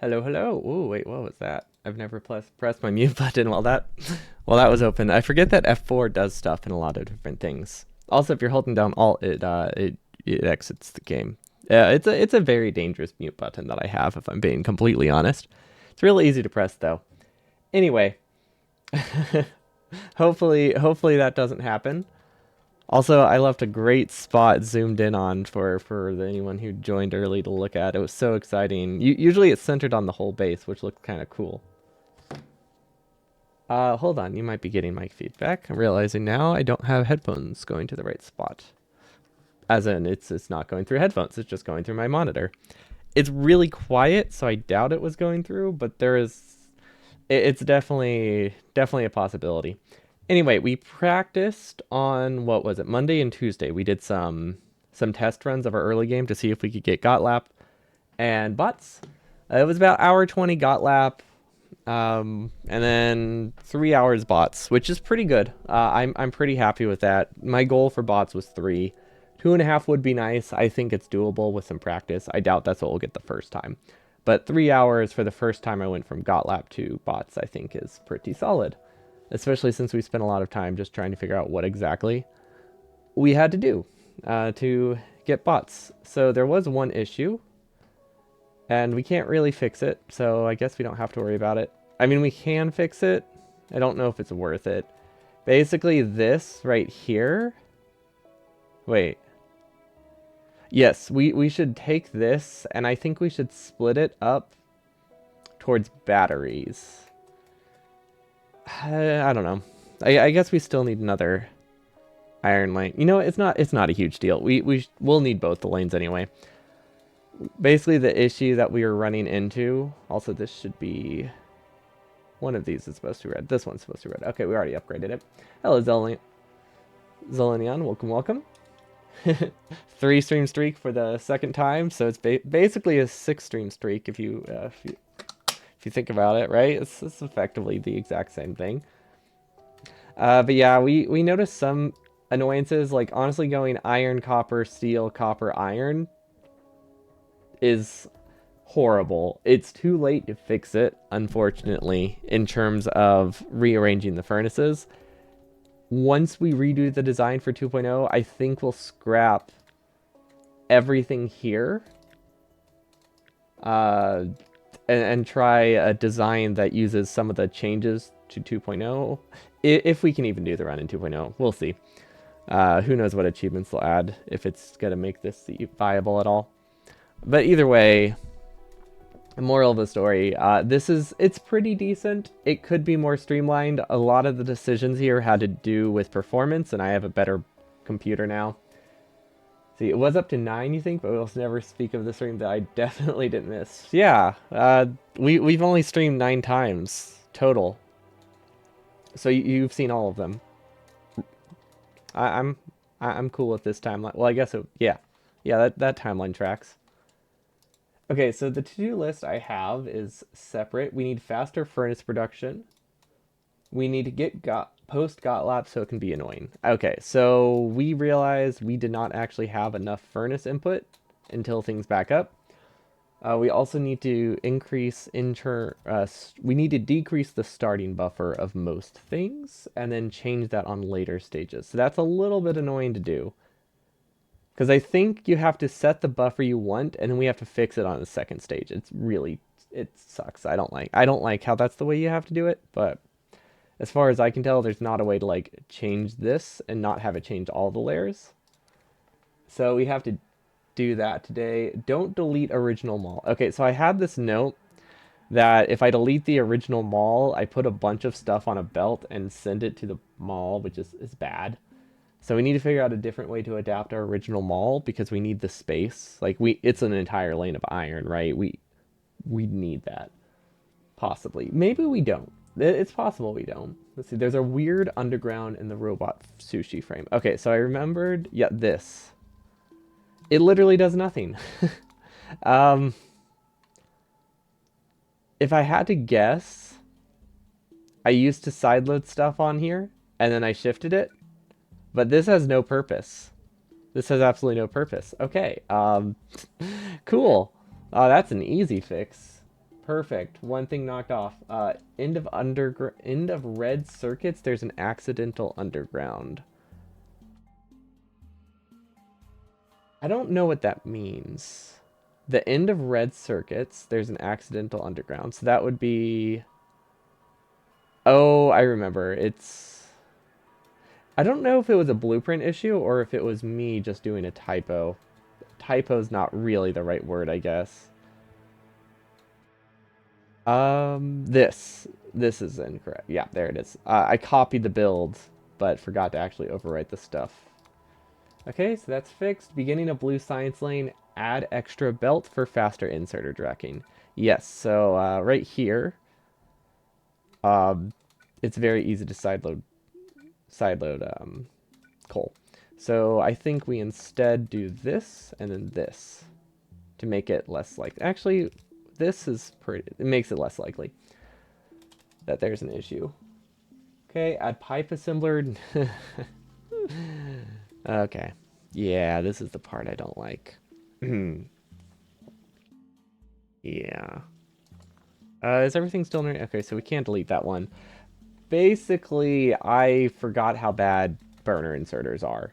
Hello, hello. Ooh, wait, what was that? I've never pressed my mute button while that was open. I forget that F4 does stuff in a lot of different things. Also, if you're holding down Alt, it exits the game. It's a very dangerous mute button that I have, if I'm being completely honest. It's really easy to press though. Anyway, hopefully that doesn't happen. Also, I left a great spot zoomed in on for anyone who joined early to look at. It was so exciting. Usually it's centered on the whole base, which looked kind of cool. Hold on, you might be getting mic feedback. I'm realizing now I don't have headphones going to the right spot. As in, it's not going through headphones. It's just going through my monitor. It's really quiet, so I doubt it was going through. But it's definitely a possibility. Anyway, we practiced on, what was it, Monday and Tuesday. We did some test runs of our early game to see if we could get Gotlap and bots. It was about hour 20 Gotlap, and then 3 hours bots, which is pretty good. I'm pretty happy with that. My goal for bots was 3. 2.5 would be nice. I think it's doable with some practice. I doubt that's what we'll get the first time. But 3 hours for the first time I went from Gotlap to bots, I think is pretty solid. Especially since we spent a lot of time just trying to figure out what exactly we had to do to get bots. So there was one issue, and we can't really fix it, so I guess we don't have to worry about it. I mean, we can fix it. I don't know if it's worth it. Basically, this right here... Wait. Yes, we should take this, and I think we should split it up towards batteries. I don't know. I guess we still need another iron lane. You know, it's not a huge deal. We'll need both the lanes anyway. Basically, the issue that we are running into. Also, this should be one of these is supposed to be red. This one's supposed to be red. Okay, we already upgraded it. Hello, Zelenion. Welcome. 3-stream streak for the second time, so it's basically a 6-stream streak if you think about it, right? It's effectively the exact same thing. But yeah, we noticed some annoyances, like honestly going iron, copper, steel, copper, iron is horrible. It's too late to fix it, unfortunately, in terms of rearranging the furnaces. Once we redo the design for 2.0, I think we'll scrap everything here. And try a design that uses some of the changes to 2.0. If we can even do the run in 2.0, we'll see. Who knows what achievements they'll add, if it's going to make this viable at all. But either way, moral of the story, it's pretty decent. It could be more streamlined. A lot of the decisions here had to do with performance, and I have a better computer now. See, it was up to 9, you think, but we'll never speak of the stream that I definitely didn't miss. Yeah, we've only streamed 9 times total. So you've seen all of them. I'm cool with this timeline. Well, I guess yeah, that timeline tracks. Okay, so the to-do list I have is separate. We need faster furnace production. We need to get post Gotlap so it can be annoying. Okay, so we realized we did not actually have enough furnace input until things back up. We also need to we need to decrease the starting buffer of most things and then change that on later stages. So that's a little bit annoying to do. Because I think you have to set the buffer you want, and then we have to fix it on the second stage. It sucks. I don't like how that's the way you have to do it, but as far as I can tell, there's not a way to like change this and not have it change all the layers. So we have to do that today. Don't delete original mall. Okay, so I had this note that if I delete the original mall, I put a bunch of stuff on a belt and send it to the mall, which is bad. So we need to figure out a different way to adapt our original mall because we need the space. Like it's an entire lane of iron, right? We need that. Possibly. Maybe we don't. It's possible we don't. Let's see. There's a weird underground in the robot sushi frame. Okay, so I remembered. Yeah, this. It literally does nothing. If I had to guess, I used to sideload stuff on here and then I shifted it. But this has no purpose. This has absolutely no purpose. Okay, cool. That's an easy fix. Perfect. One thing knocked off. End of red circuits. There's an accidental underground. I don't know what that means. The end of red circuits. There's an accidental underground. So that would be. Oh, I remember. It's. I don't know if it was a blueprint issue or if it was me just doing a typo. Typo's not really the right word, I guess. This is incorrect. Yeah, there it is. I copied the build, but forgot to actually overwrite the stuff. Okay, so that's fixed. Beginning of blue science lane, add extra belt for faster inserter tracking. Yes, so right here, um, it's very easy to sideload coal. So I think we instead do this and then this to make it less likely. Actually, this is pretty. It makes it less likely that there's an issue. Okay, add pipe assembler. Okay. Yeah, this is the part I don't like. Yeah. Is everything still in there? Okay, so we can't delete that one. Basically, I forgot how bad burner inserters are.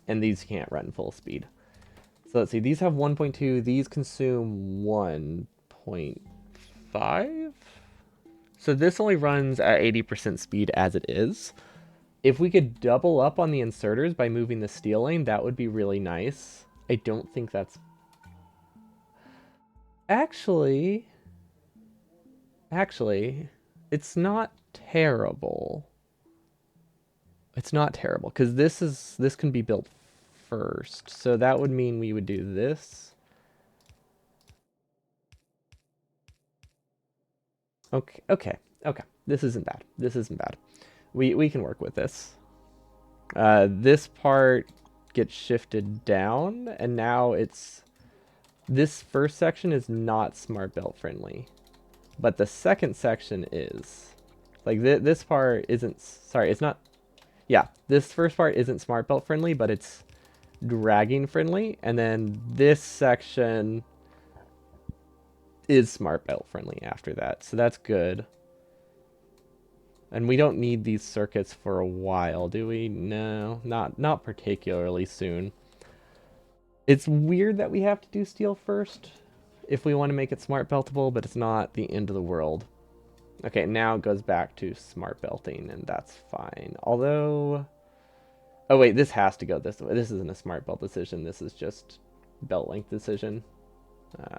And these can't run full speed. So let's see, these have 1.2, these consume 1.5? So this only runs at 80% speed as it is. If we could double up on the inserters by moving the steel lane, that would be really nice. I don't think that's... Actually, it's not terrible. It's not terrible, because this can be built first. So that would mean we would do this. Okay. This isn't bad. This isn't bad. We can work with this. This part gets shifted down, and now it's... This first section is not smart belt friendly, but the second section is. Like, this part isn't... Sorry, it's not... Yeah, this first part isn't smart belt friendly, but it's dragging friendly, and then this section is smart belt friendly after that, so that's good. And we don't need these circuits for a while, do we? No, not particularly soon. It's weird that we have to do steel first if we want to make it smart beltable, but it's not the end of the world. Okay, now it goes back to smart belting, and that's fine. Although... Oh wait, this has to go this way. This isn't a smart belt decision. This is just belt length decision.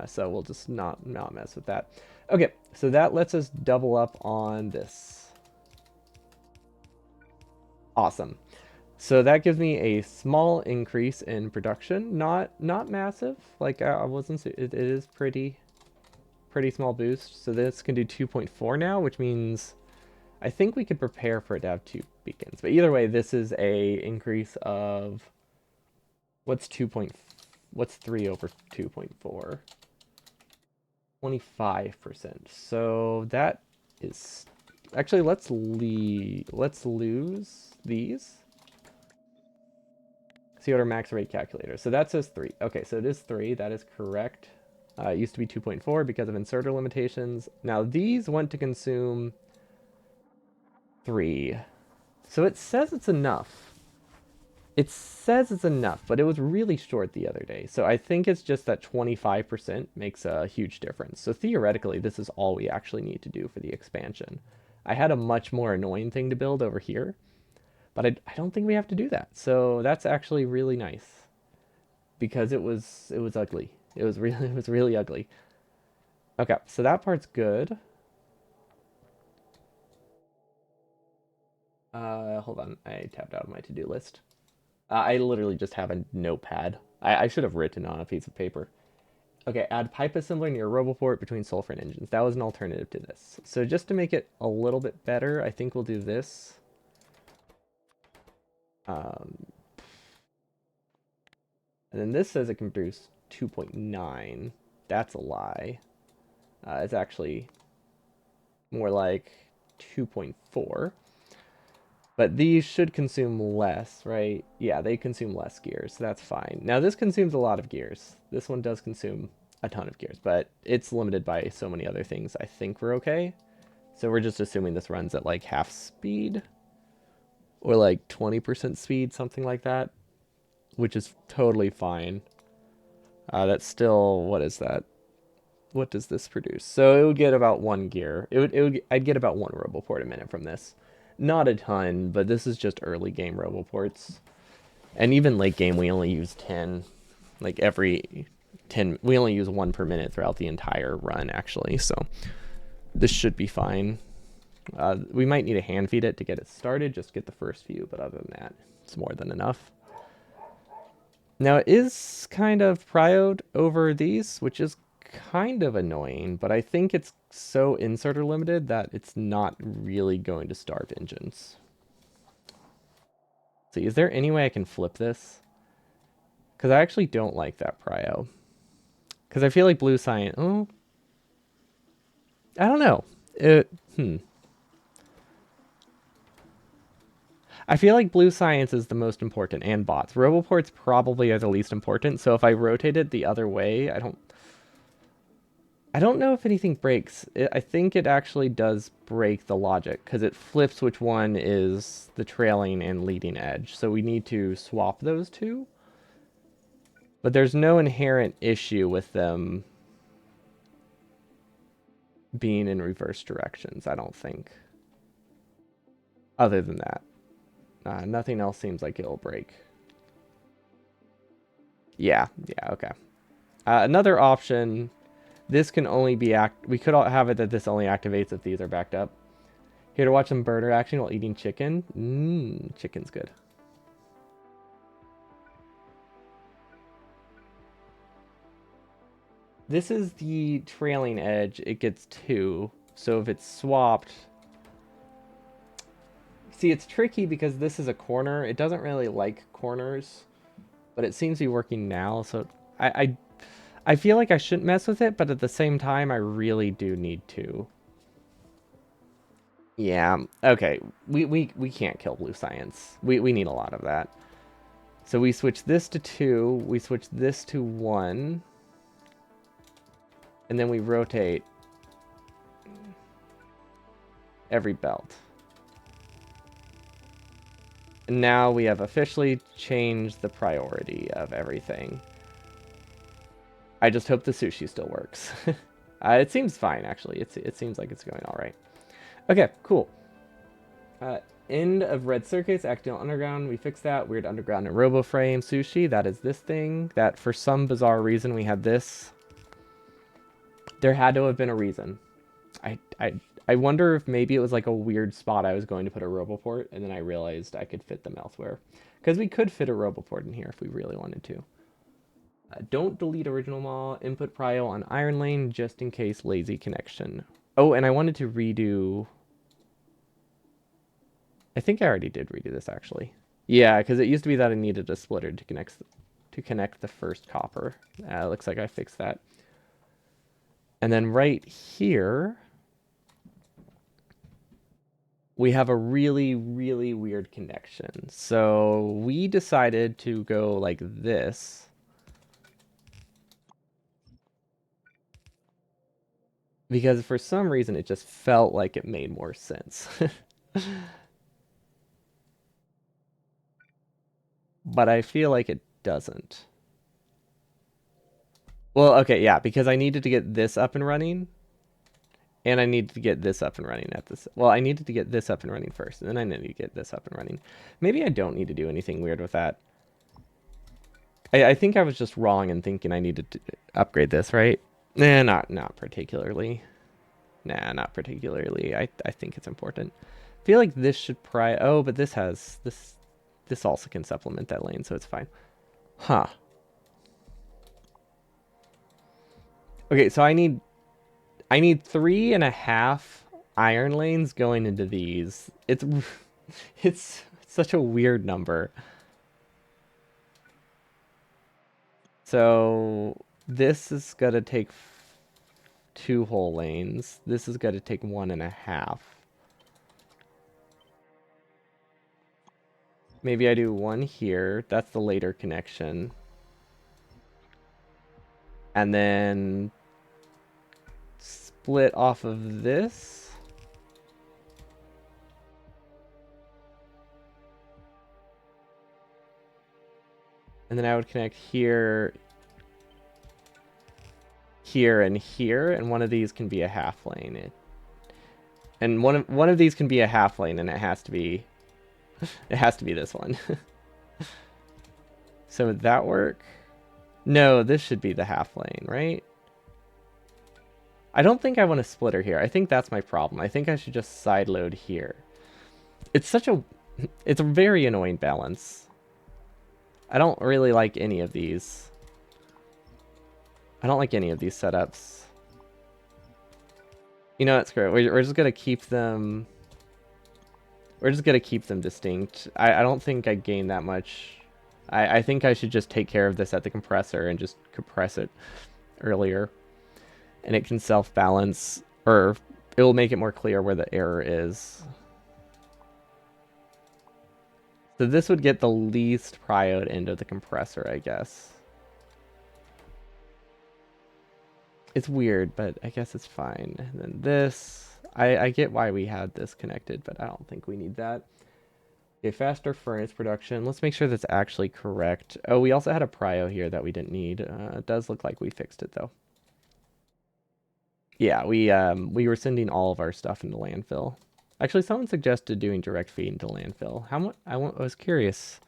So we'll just not mess with that. Okay, so that lets us double up on this. Awesome. So that gives me a small increase in production. Not massive. Like I wasn't. It is pretty small boost. So this can do 2.4 now, which means I think we could prepare for it to have 2 beacons. But either way, this is a increase of what's 3 over 2.4? 25%. So that is actually let's lose these. See what our max rate calculator. So that says 3. Okay, so it is 3. That is correct. It used to be 2.4 because of inserter limitations. Now these want to consume 3. So it says it's enough. It says it's enough, but it was really short the other day. So I think it's just that 25% makes a huge difference. So theoretically, this is all we actually need to do for the expansion. I had a much more annoying thing to build over here, but I don't think we have to do that. So that's actually really nice because it was ugly. It was really ugly. Okay, so that part's good. Hold on, I tapped out of my to-do list. I literally just have a notepad. I should have written on a piece of paper. Okay, add pipe assembler near Roboport between sulfur and engines. That was an alternative to this. So just to make it a little bit better, I think we'll do this. And then this says it can produce 2.9. That's a lie. It's actually more like 2.4. But these should consume less, right? Yeah, they consume less gears, so that's fine. Now this consumes a lot of gears. This one does consume a ton of gears, but it's limited by so many other things. I think we're okay. So we're just assuming this runs at like half speed or like 20% speed, something like that, which is totally fine. That's still, what is that? What does this produce? So it would get about 1 gear. I'd get about 1 Roboport a minute from this. Not a ton, but this is just early game Roboports. And even late game, we only use 10. Like every 10, we only use 1 per minute throughout the entire run, actually. So this should be fine. We might need to hand feed it to get it started, just get the first few, but other than that, it's more than enough. Now, it is kind of prioed over these, which is kind of annoying, but I think it's so inserter limited that it's not really going to starve engines. See, is there any way I can flip this? Because I actually don't like that prio. Because I feel like blue science... Oh, I don't know. I feel like blue science is the most important, and bots. Roboports probably are the least important, so if I rotate it the other way, I don't know if anything breaks. I think it actually does break the logic, because it flips which one is the trailing and leading edge. So we need to swap those two. But there's no inherent issue with them being in reverse directions, I don't think. Other than that. Nothing else seems like it'll break. Yeah, okay. Another option, this can only be we could have it that this only activates if these are backed up. Here to watch some burner action while eating chicken. Chicken's good. This is the trailing edge. It gets 2. So if it's swapped... See, it's tricky because this is a corner. It doesn't really like corners, but it seems to be working now. So I feel like I shouldn't mess with it, but at the same time, I really do need to. Yeah, okay. We can't kill blue science. We need a lot of that. So we switch this to 2. We switch this to 1. And then we rotate every belt. And now we have officially changed the priority of everything. I just hope the sushi still works. It seems fine, actually. It seems like it's going all right. Okay, cool. End of red circuits, accidental underground. We fixed that. Weird underground and RoboFrame sushi. That is this thing. That for some bizarre reason we had this. There had to have been a reason. I wonder if maybe it was like a weird spot I was going to put a Roboport, and then I realized I could fit them elsewhere. Because we could fit a Roboport in here if we really wanted to. Don't delete original mall. Input prio on iron lane just in case lazy connection. Oh, and I wanted to redo... I think I already did redo this, actually. Yeah, because it used to be that I needed a splitter to connect the first copper. Looks like I fixed that. And then right here, we have a really, really weird connection. So we decided to go like this. Because for some reason, it just felt like it made more sense. But I feel like it doesn't. Well, okay, yeah, because I needed to get this up and running. And I needed to get this up and running at this. Well, I needed to get this up and running first, and then I need to get this up and running. Maybe I don't need to do anything weird with that. I think I was just wrong in thinking I needed to upgrade this, right? Nah, not particularly. Nah, not particularly. I think it's important. I feel like this should oh, but this has this also can supplement that lane, so it's fine. Huh. Okay, so I need 3.5 iron lanes going into these. It's such a weird number. So this is gonna take 2 whole lanes. This is gonna take 1.5. Maybe I do 1 here. That's the later connection. and then split off of this. And then I would connect here, here, and here, and one of these can be a half lane. And one of these can be a half lane, and it has to be this one. So would that work? No, this should be the half lane, right? I don't think I want a splitter here. I think that's my problem. I think I should just side load here. It's a very annoying balance. I don't really like any of these. I don't like any of these setups. You know what, screw it. We're just gonna keep them. We're just gonna keep them distinct. I don't think I gain that much. I think I should just take care of this at the compressor and just compress it earlier. And it can self-balance, or it will make it more clear where the error is. So this would get the least prioed end of the compressor, I guess. It's weird, but I guess it's fine. And then this, I get why we had this connected, but I don't think we need that. Okay, faster furnace production. Let's make sure that's actually correct. Oh, we also had a prio here that we didn't need. It does look like we fixed it though. Yeah, we were sending all of our stuff into landfill. Actually, someone suggested doing direct feed into landfill. How much? I was curious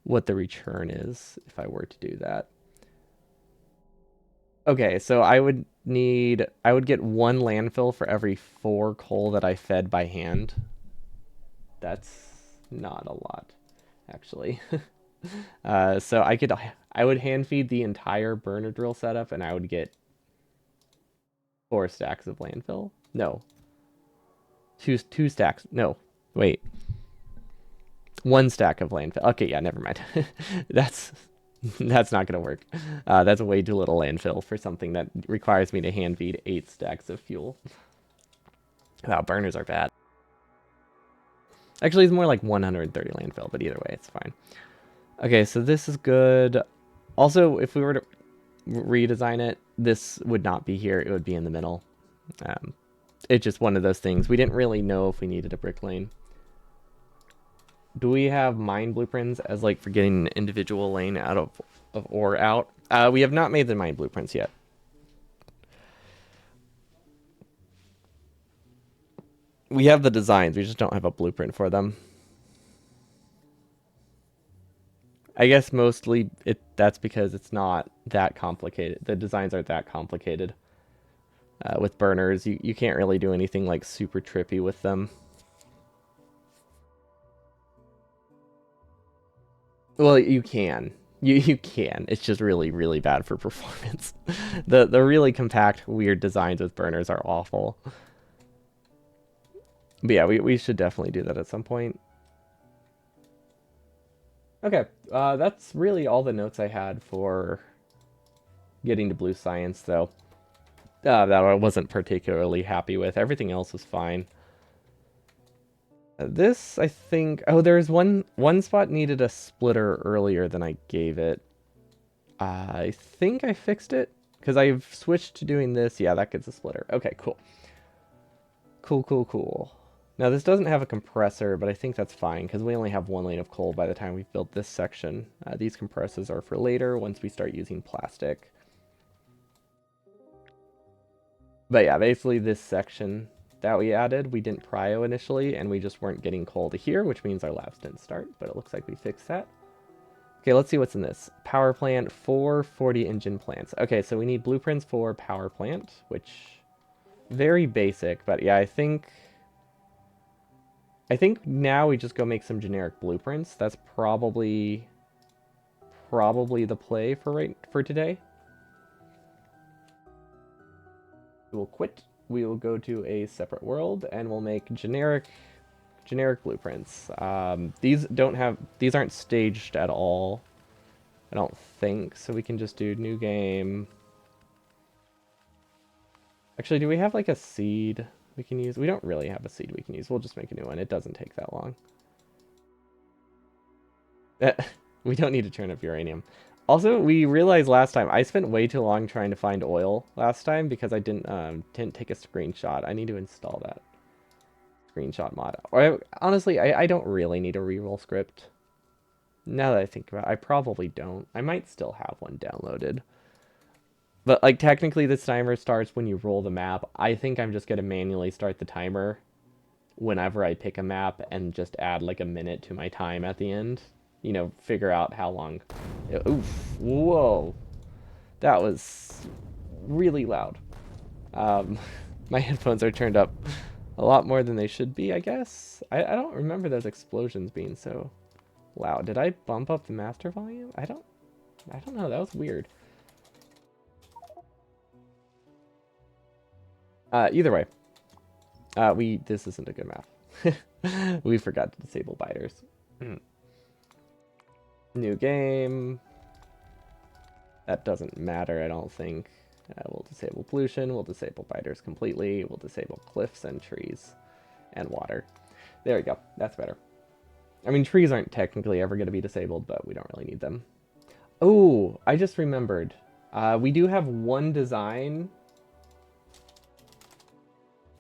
what the return is if I were to do that. Okay, so I would get 1 landfill for every 4 coal that I fed by hand. That's not a lot, actually. So I would hand feed the entire burner drill setup, and I would get 4 stacks of landfill. No, two stacks. No, wait, 1 stack of landfill. Okay, yeah, never mind. That's not gonna work. That's way too little landfill for something that requires me to hand feed 8 stacks of fuel. Wow, burners are bad. Actually, it's more like 130 landfill, but either way, it's fine. Okay, so this is good. Also, if we were to redesign it, this would not be here. It would be in the middle. It's just one of those things. We didn't really know if we needed a brick lane. Do we have mine blueprints as like for getting an individual lane out of ore out? We have not made the mine blueprints yet. We have the designs, we just don't have a blueprint for them. I guess mostly that's because it's not that complicated. The designs aren't that complicated. With burners, you can't really do anything like super trippy with them. Well, you can. You can. It's just really, really bad for performance. The really compact, weird designs with burners are awful. But yeah, we should definitely do that at some point. Okay, that's really all the notes I had for getting to blue science, though. That I wasn't particularly happy with. Everything else was fine. This, I think... Oh, there's one spot needed a splitter earlier than I gave it. I think I fixed it, because I've switched to doing this. Yeah, that gets a splitter. Okay, cool. Cool. Now, this doesn't have a compressor, but I think that's fine, because we only have 1 lane of coal by the time we've built this section. These compressors are for later, once we start using plastic. But yeah, basically this section that we added, we didn't prio initially, and we just weren't getting coal to here, which means our labs didn't start, but it looks like we fixed that. Okay, let's see what's in this. Power plant, 440 engine plants. Okay, so we need blueprints for power plant, which very basic, but yeah, I think now we just go make some generic blueprints. That's probably the play for today. We will quit. We will go to a separate world and we'll make generic blueprints. These aren't staged at all, I don't think, so we can just do new game. Actually, do we have like a seed we can use? We don't really have a seed we can use. We'll just make a new one. It doesn't take that long. We don't need to turn up uranium. Also, we realized last time I spent way too long trying to find oil last time because I didn't take a screenshot. I need to install that screenshot mod. Or honestly, I don't really need a reroll script. Now that I think about it, I probably don't. I might still have one downloaded. But like technically this timer starts when you roll the map. I think I'm just gonna manually start the timer whenever I pick a map and just add like a minute to my time at the end. You know, figure out how long. Oof. Whoa. That was really loud. Um, my headphones are turned up a lot more than they should be, I guess. I don't remember those explosions being so loud. Did I bump up the master volume? I don't know. That was weird. Either way, this isn't a good map. We forgot to disable biters. New game. That doesn't matter, I don't think. We'll disable pollution. We'll disable biters completely. We'll disable cliffs and trees and water. There we go. That's better. I mean, trees aren't technically ever going to be disabled, but we don't really need them. Oh, I just remembered. We do have one design.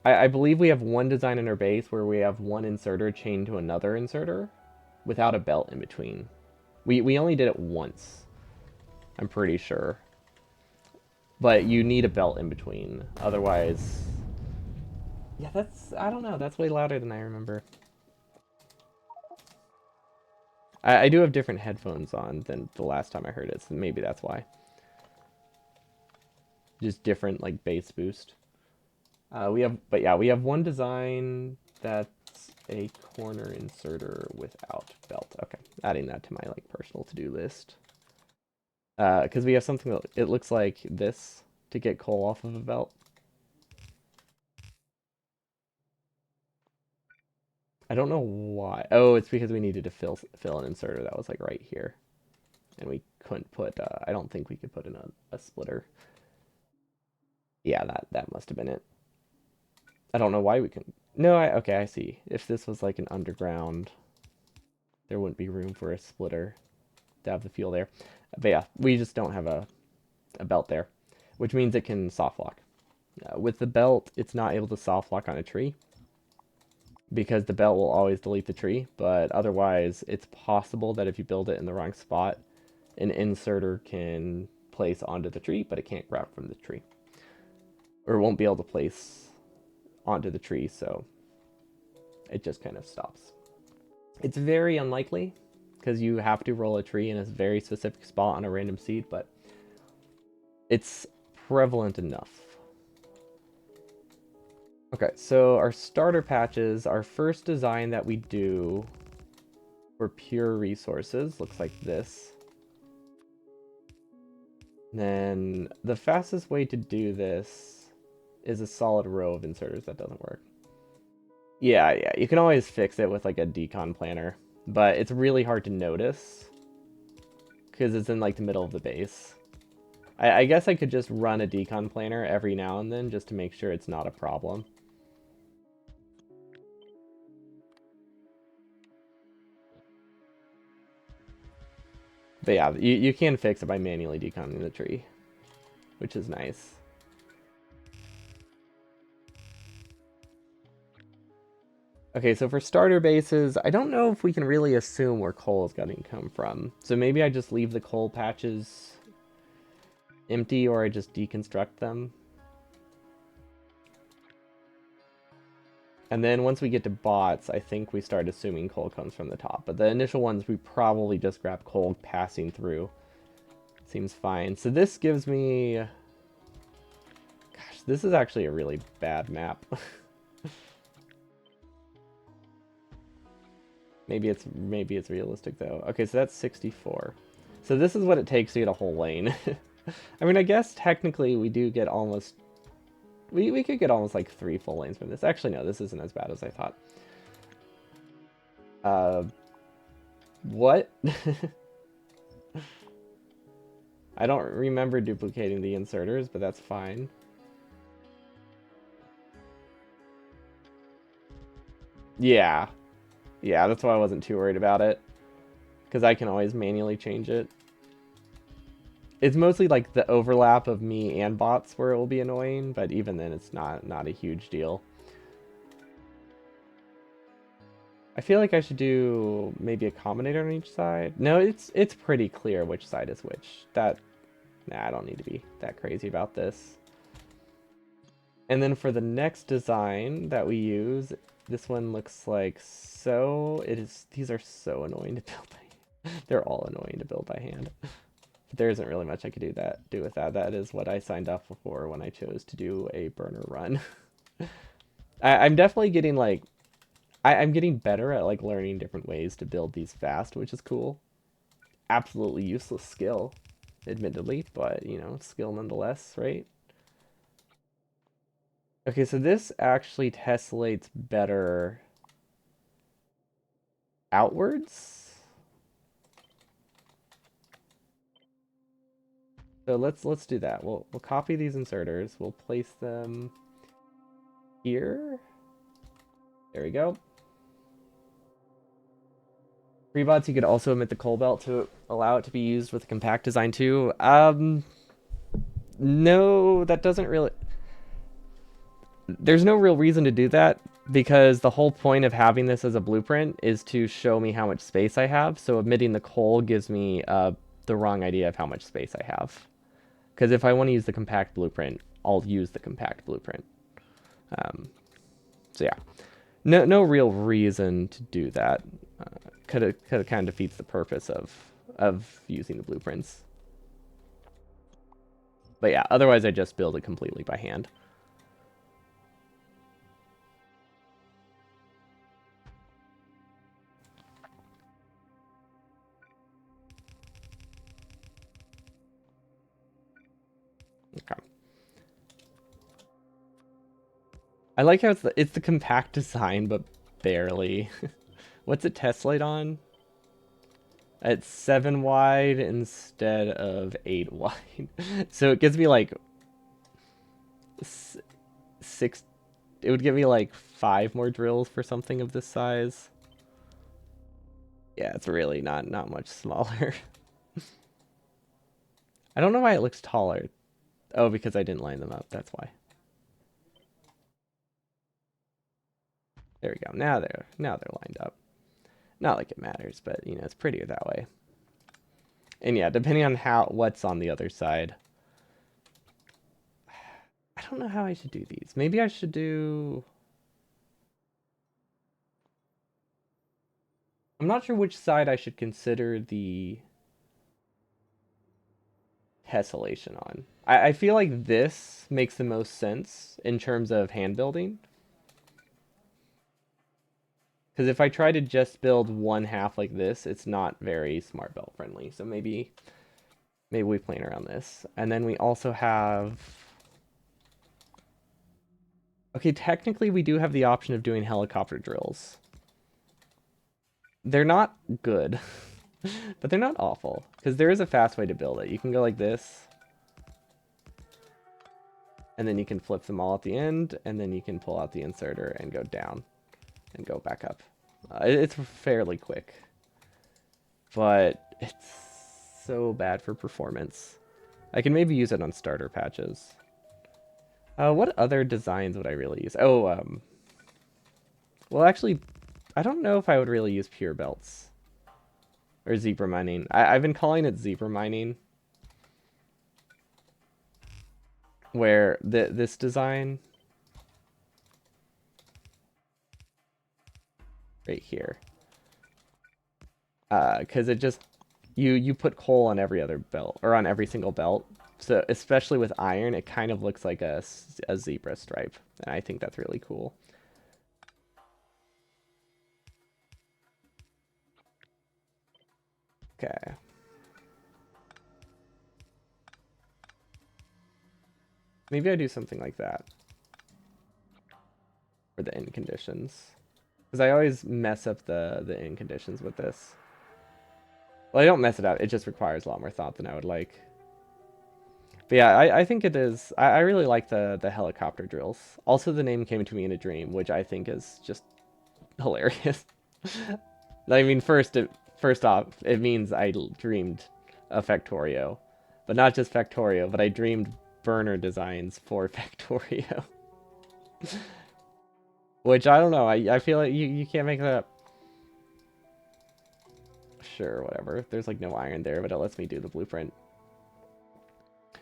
I believe we have one design in our base where we have one inserter chained to another inserter without a belt in between. We only did it once, I'm pretty sure. But you need a belt in between. Otherwise... Yeah, I don't know. That's way louder than I remember. I do have different headphones on than the last time I heard it, so maybe that's why. Just different, like, bass boost. But yeah, we have one design that's a corner inserter without belt. Okay, adding that to my, like, personal to-do list. Because we have something that it looks like this to get coal off of a belt. I don't know why. Oh, it's because we needed to fill an inserter that was like right here, and we couldn't put. I don't think we could put in a splitter. Yeah, that must have been it. I don't know why we couldn't. No, okay, I see. If this was like an underground, there wouldn't be room for a splitter to have the fuel there. But yeah, we just don't have a belt there, which means it can soft lock. With the belt, it's not able to soft lock on a tree, because the belt will always delete the tree, but otherwise it's possible that if you build it in the wrong spot, an inserter can place onto the tree, but it can't grab from the tree. Or it won't be able to place onto the tree, so it just kind of stops. It's very unlikely, because you have to roll a tree in a very specific spot on a random seed, but it's prevalent enough. Okay, so our starter patches, our first design that we do for pure resources looks like this. Then the fastest way to do this is a solid row of inserters. That doesn't work. Yeah, you can always fix it with like a decon planner, but it's really hard to notice because it's in like the middle of the base. I guess I could just run a decon planner every now and then just to make sure it's not a problem. But yeah, you can fix it by manually deconning the tree, which is nice. Okay, so for starter bases, I don't know if we can really assume where coal is going to come from. So maybe I just leave the coal patches empty, or I just deconstruct them. And then once we get to bots, I think we start assuming coal comes from the top. But the initial ones, we probably just grab coal passing through. Seems fine. So this gives me... Gosh, this is actually a really bad map. Maybe it's realistic though. Okay, so that's 64. So this is what it takes to get a whole lane. I mean, I guess technically we do get almost... We could get almost like 3 full lanes from this. Actually, no, this isn't as bad as I thought. What? I don't remember duplicating the inserters, but that's fine. Yeah. Yeah, that's why I wasn't too worried about it. Because I can always manually change it. It's mostly like the overlap of me and bots where it will be annoying, but even then it's not a huge deal. I feel like I should do maybe a combinator on each side. No, it's pretty clear which side is which. Nah, I don't need to be that crazy about this. And then for the next design that we use, this one looks like so. It is. These are so annoying to build by hand. They're all annoying to build by hand. But there isn't really much I could do with that. That is what I signed up for when I chose to do a burner run. I'm definitely getting like I'm getting better at like learning different ways to build these fast, which is cool. Absolutely useless skill, admittedly, but you know, skill nonetheless, right? Okay, so this actually tessellates better outwards. So let's do that. We'll copy these inserters. We'll place them here. There we go. Prebots, you could also omit the coal belt to allow it to be used with a compact design too. No, that doesn't really. There's no real reason to do that because the whole point of having this as a blueprint is to show me how much space I have. So omitting the coal gives me the wrong idea of how much space I have. Because if I want to use the compact blueprint, I'll use the compact blueprint. Um, so yeah, no real reason to do that. Could have kind of defeats the purpose of using the blueprints. But yeah, otherwise I just build it completely by hand. Okay. I like how it's the compact design, but barely. What's it tessellate on? It's 7 wide instead of 8 wide. So it gives me like 6. It would give me like 5 more drills for something of this size. Yeah, it's really not much smaller. I don't know why it looks taller. Oh, because I didn't line them up. That's why. There we go. Now they're lined up. Not like it matters, but you know, it's prettier that way. And yeah, depending on what's on the other side. I don't know how I should do these. Maybe I should do. I'm not sure which side I should consider the tessellation on. I feel like this makes the most sense in terms of hand building. Because if I try to just build one half like this, it's not very smart belt friendly. So maybe we plan around this. And then we also have. Okay, technically we do have the option of doing helicopter drills. They're not good, but they're not awful. Because there is a fast way to build it. You can go like this. And then you can flip them all at the end. And then you can pull out the inserter and go down. And go back up. It's fairly quick. But it's so bad for performance. I can maybe use it on starter patches. What other designs would I really use? Oh, well, actually, I don't know if I would really use pure belts. Or zebra mining. I've been calling it zebra mining. Where this design right here. Because it just you put coal on every other belt or on every single belt. So especially with iron, it kind of looks like a zebra stripe, and I think that's really cool. Okay. Maybe I do something like that for the end conditions. Because I always mess up the end conditions with this. Well, I don't mess it up. It just requires a lot more thought than I would like. But yeah, I think it is. I really like the helicopter drills. Also, the name came to me in a dream, which I think is just hilarious. I mean, first off, it means I dreamed a Factorio. But not just Factorio, but I dreamed burner designs for Factorio. Which, I don't know, I feel like you can't make that up. Sure, whatever. There's like no iron there, but it lets me do the blueprint.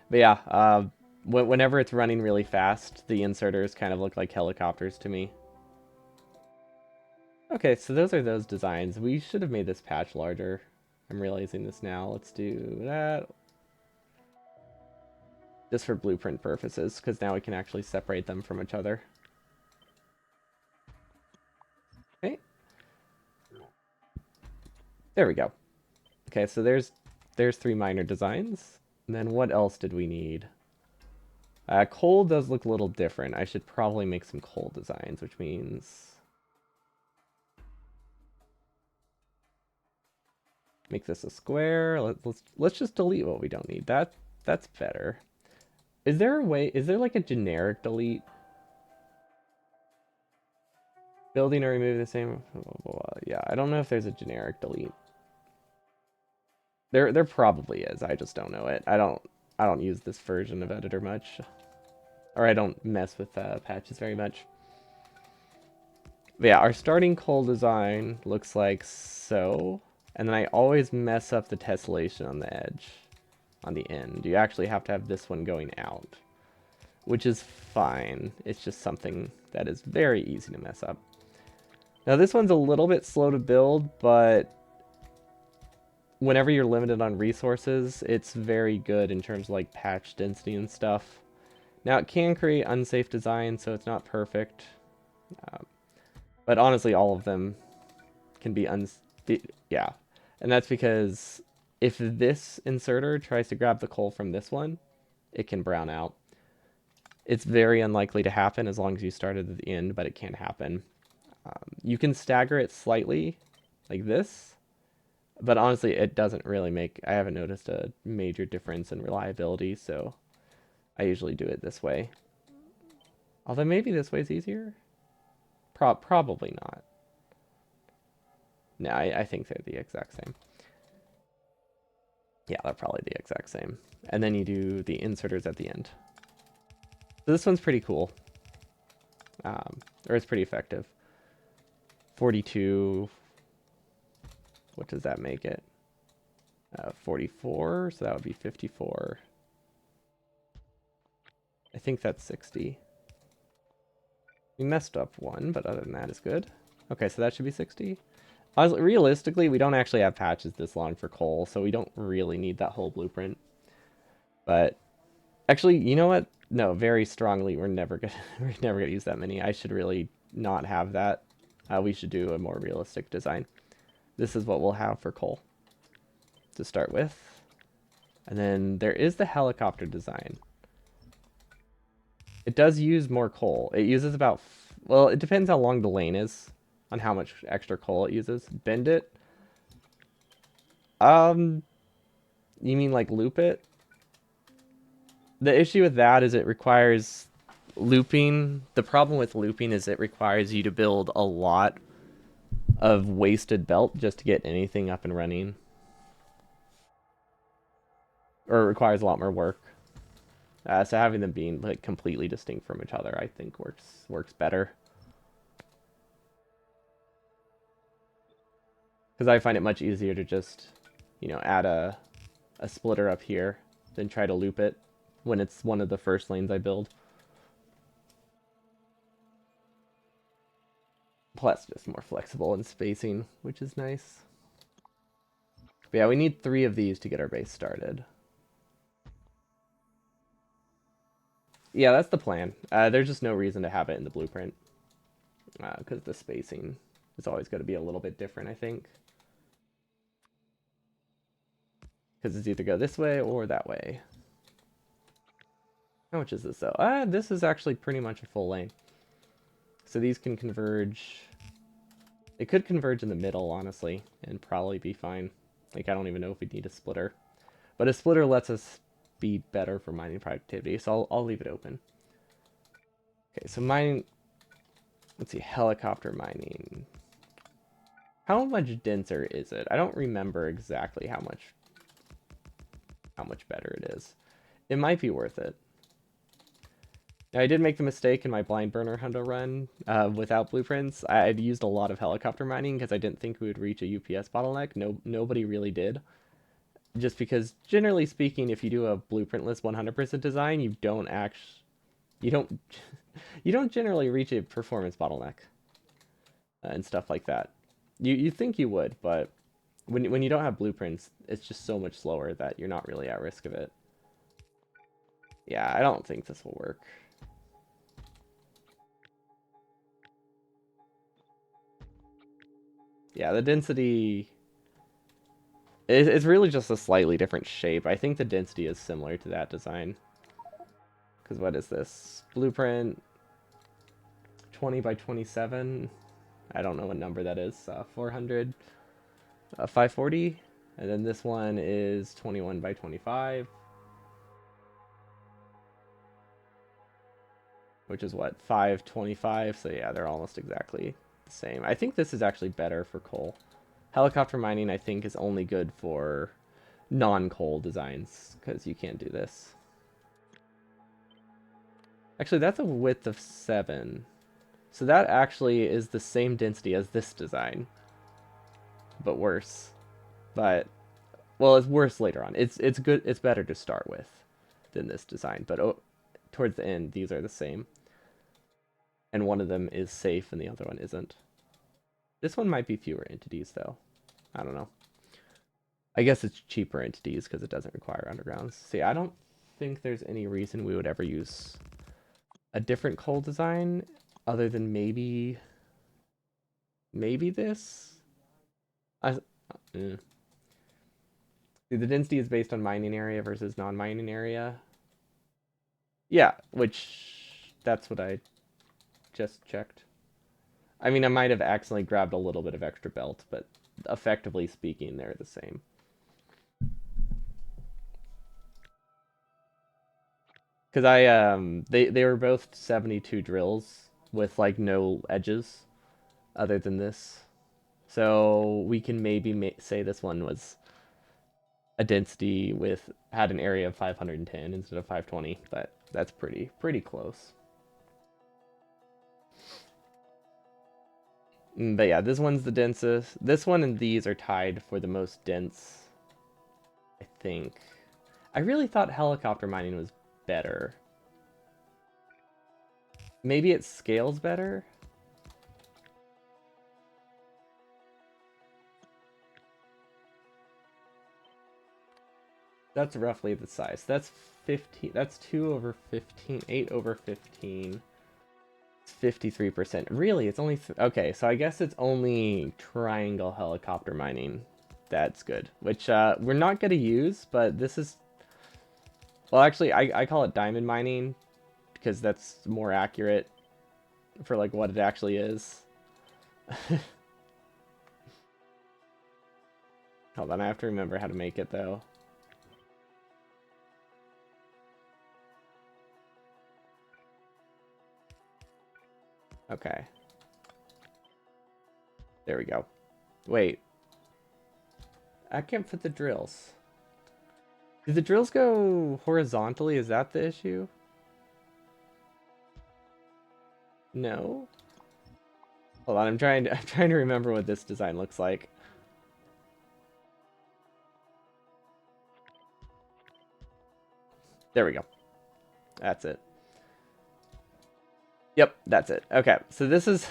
But yeah, whenever it's running really fast, the inserters kind of look like helicopters to me. Okay, so those are those designs. We should have made this patch larger. I'm realizing this now. Let's do that. Just for blueprint purposes, because now we can actually separate them from each other. Okay. There we go. Okay, so there's 3 minor designs. And then what else did we need? Coal does look a little different. I should probably make some coal designs, which means make this a square. Let's just delete what we don't need. That's better. Is there a way? Is there like a generic delete? Building or remove the same. Blah, blah, blah. Yeah, I don't know if there's a generic delete. There probably is. I just don't know it. I don't use this version of editor much, or I don't mess with patches very much. But yeah, our starting coal design looks like so, and then I always mess up the tessellation on the edge, on the end. You actually have to have this one going out, which is fine. It's just something that is very easy to mess up. Now this one's a little bit slow to build, but whenever you're limited on resources, it's very good in terms of like patch density and stuff. Now it can create unsafe design, so it's not perfect. But honestly, all of them can be yeah. And that's because if this inserter tries to grab the coal from this one, it can brown out. It's very unlikely to happen as long as you started at the end, but it can happen. You can stagger it slightly, like this, but honestly, it doesn't really make... I haven't noticed a major difference in reliability, so I usually do it this way. Although maybe this way's easier? Probably not. No, I think they're the exact same. Yeah, they're probably the exact same. And then you do the inserters at the end. So this one's pretty cool. Or it's pretty effective. 42. What does that make it? 44, so that would be 54. I think that's 60. We messed up one, but other than that, it's good. Okay, so that should be 60. Realistically, we don't actually have patches this long for coal, so we don't really need that whole blueprint. But actually, you know what? No, very strongly, we're never gonna use that many. I should really not have that. We should do a more realistic design. This is what we'll have for coal to start with. And then there is the helicopter design. It does use more coal. It uses about... Well, it depends how long the lane is on how much extra coal it uses. Bend it. You mean like loop it? The issue with that is it requires looping. The problem with looping is it requires you to build a lot of wasted belt just to get anything up and running. Or it requires a lot more work. So having them being like completely distinct from each other, I think works better. Because I find it much easier to just, you know, add a splitter up here than try to loop it when it's one of the first lanes I build. Plus, just more flexible in spacing, which is nice. But yeah, we need 3 of these to get our base started. Yeah, that's the plan. There's just no reason to have it in the blueprint. Because the spacing is always going to be a little bit different, I think. Because it's either go this way or that way. How much is this, though? This is actually pretty much a full lane. So these can converge. It could converge in the middle, honestly, and probably be fine. Like, I don't even know if we'd need a splitter. But a splitter lets us be better for mining productivity, so I'll leave it open. Okay, so mining... Let's see, helicopter mining. How much denser is it? I don't remember exactly how much. how much better it is. It might be worth it. Now, I did make the mistake in my blind burner hundo run without blueprints. I had used a lot of helicopter mining because I didn't think we would reach a UPS bottleneck. Nobody really did. Just because, generally speaking, if you do a blueprintless 100% design, you don't, you don't generally reach a performance bottleneck and stuff like that. You think you would, but when you don't have blueprints, it's just so much slower that you're not really at risk of it. Yeah, I don't think this will work. Yeah, the density it's really just a slightly different shape. I think the density is similar to that design. Because what is this? Blueprint 20 by 27. I don't know what number that is. 400, 540. And then this one is 21 by 25. Which is what? 525. So yeah, they're almost exactly the same. I think this is actually better for coal. Helicopter mining, I think, is only good for non-coal designs, because you can't do this. Actually, that's a width of 7. So that actually is the same density as this design, but worse. But, well, it's worse later on. It's good. It's better to start with than this design, but towards the end, these are the same. And one of them is safe and the other one isn't. This one might be fewer entities, though. I don't know. I guess it's cheaper entities because it doesn't require undergrounds. See, I don't think there's any reason we would ever use a different coal design other than maybe this. See, the density is based on mining area versus non-mining area. Yeah, which that's what I just checked. I mean, I might have accidentally grabbed a little bit of extra belt, but effectively speaking, they're the same. Because they were both 72 drills with like no edges other than this. So we can maybe say this one was a density with had an area of 510 instead of 520, but that's pretty close. But yeah, this one's the densest. This one and these are tied for the most dense, I think. I really thought helicopter mining was better. Maybe it scales better? That's roughly the size. That's 15. That's 2 over 15. 8 over 15. It's 53%. Really, it's only... okay, so I guess it's only triangle helicopter mining. That's good. Which we're not going to use, but this is... well, actually, I call it diamond mining because that's more accurate for like what it actually is. Hold on, I have to remember how to make it though. Okay. There we go. Wait. I can't fit the drills. Do the drills go horizontally? Is that the issue? No? Hold on, I'm trying to remember what this design looks like. There we go. That's it. Yep, that's it. Okay, so this is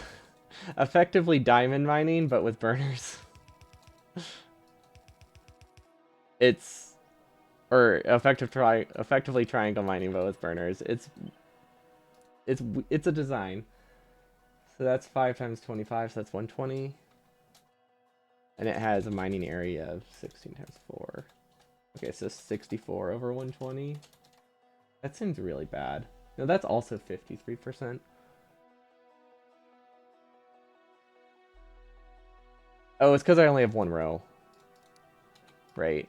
effectively diamond mining, but with burners. It's... or effectively triangle mining, but with burners. It's a design. So that's 5 times 25, so that's 120. And it has a mining area of 16 times 4. Okay, so 64 over 120. That seems really bad. No, that's also 53%. Oh, it's because I only have one row. Right.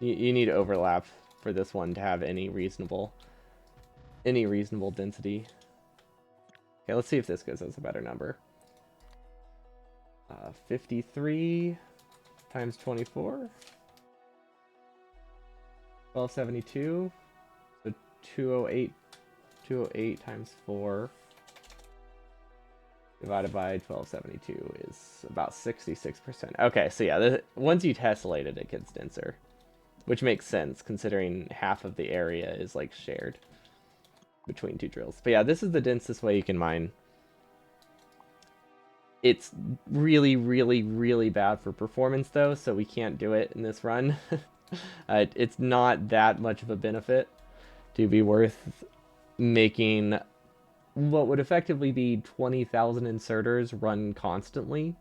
You need overlap for this one to have any reasonable density. Okay, let's see if this gives us a better number. 53 times 24. 1272. So 208. 208 times 4 divided by 1272 is about 66%. Okay, so yeah, once you tessellate it, it gets denser. Which makes sense, considering half of the area is, like, shared between two drills. But yeah, this is the densest way you can mine. It's really, really, really bad for performance, though, so we can't do it in this run. It's not that much of a benefit to be worth making what would effectively be 20,000 inserters run constantly.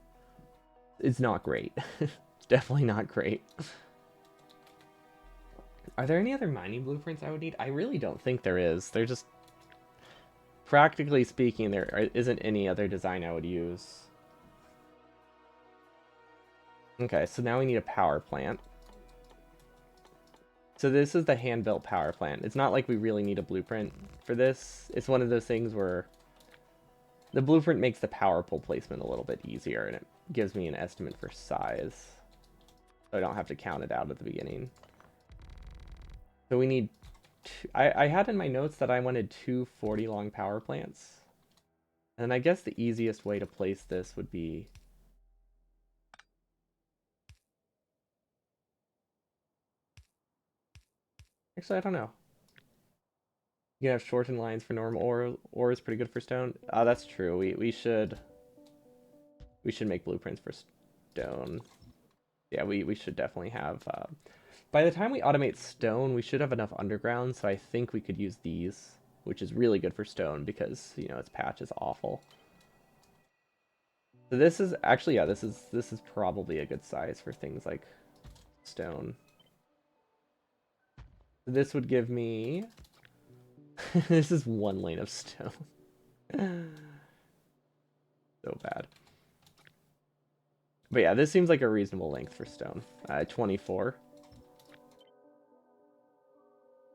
It's not great. It's definitely not great. Are there any other mining blueprints I would need? I really don't think there is. They're just... Practically speaking, there isn't any other design I would use. Okay, so now we need a power plant. So this is the hand-built power plant. It's not like we really need a blueprint for this. It's one of those things where the blueprint makes the power pole placement a little bit easier, and it gives me an estimate for size. So I don't have to count it out at the beginning. So we need... I had in my notes that I wanted 2 40-long power plants. And I guess the easiest way to place this would be... Actually, I don't know. You can have shortened lines for normal ore is pretty good for stone. Oh, that's true. We should make blueprints for stone. Yeah, we should definitely have... by the time we automate stone, we should have enough underground, so I think we could use these, which is really good for stone because, you know, its patch is awful. So this is actually, yeah, this is probably a good size for things like stone. This would give me... This is 1 lane of stone. So bad. But yeah, this seems like a reasonable length for stone. 24.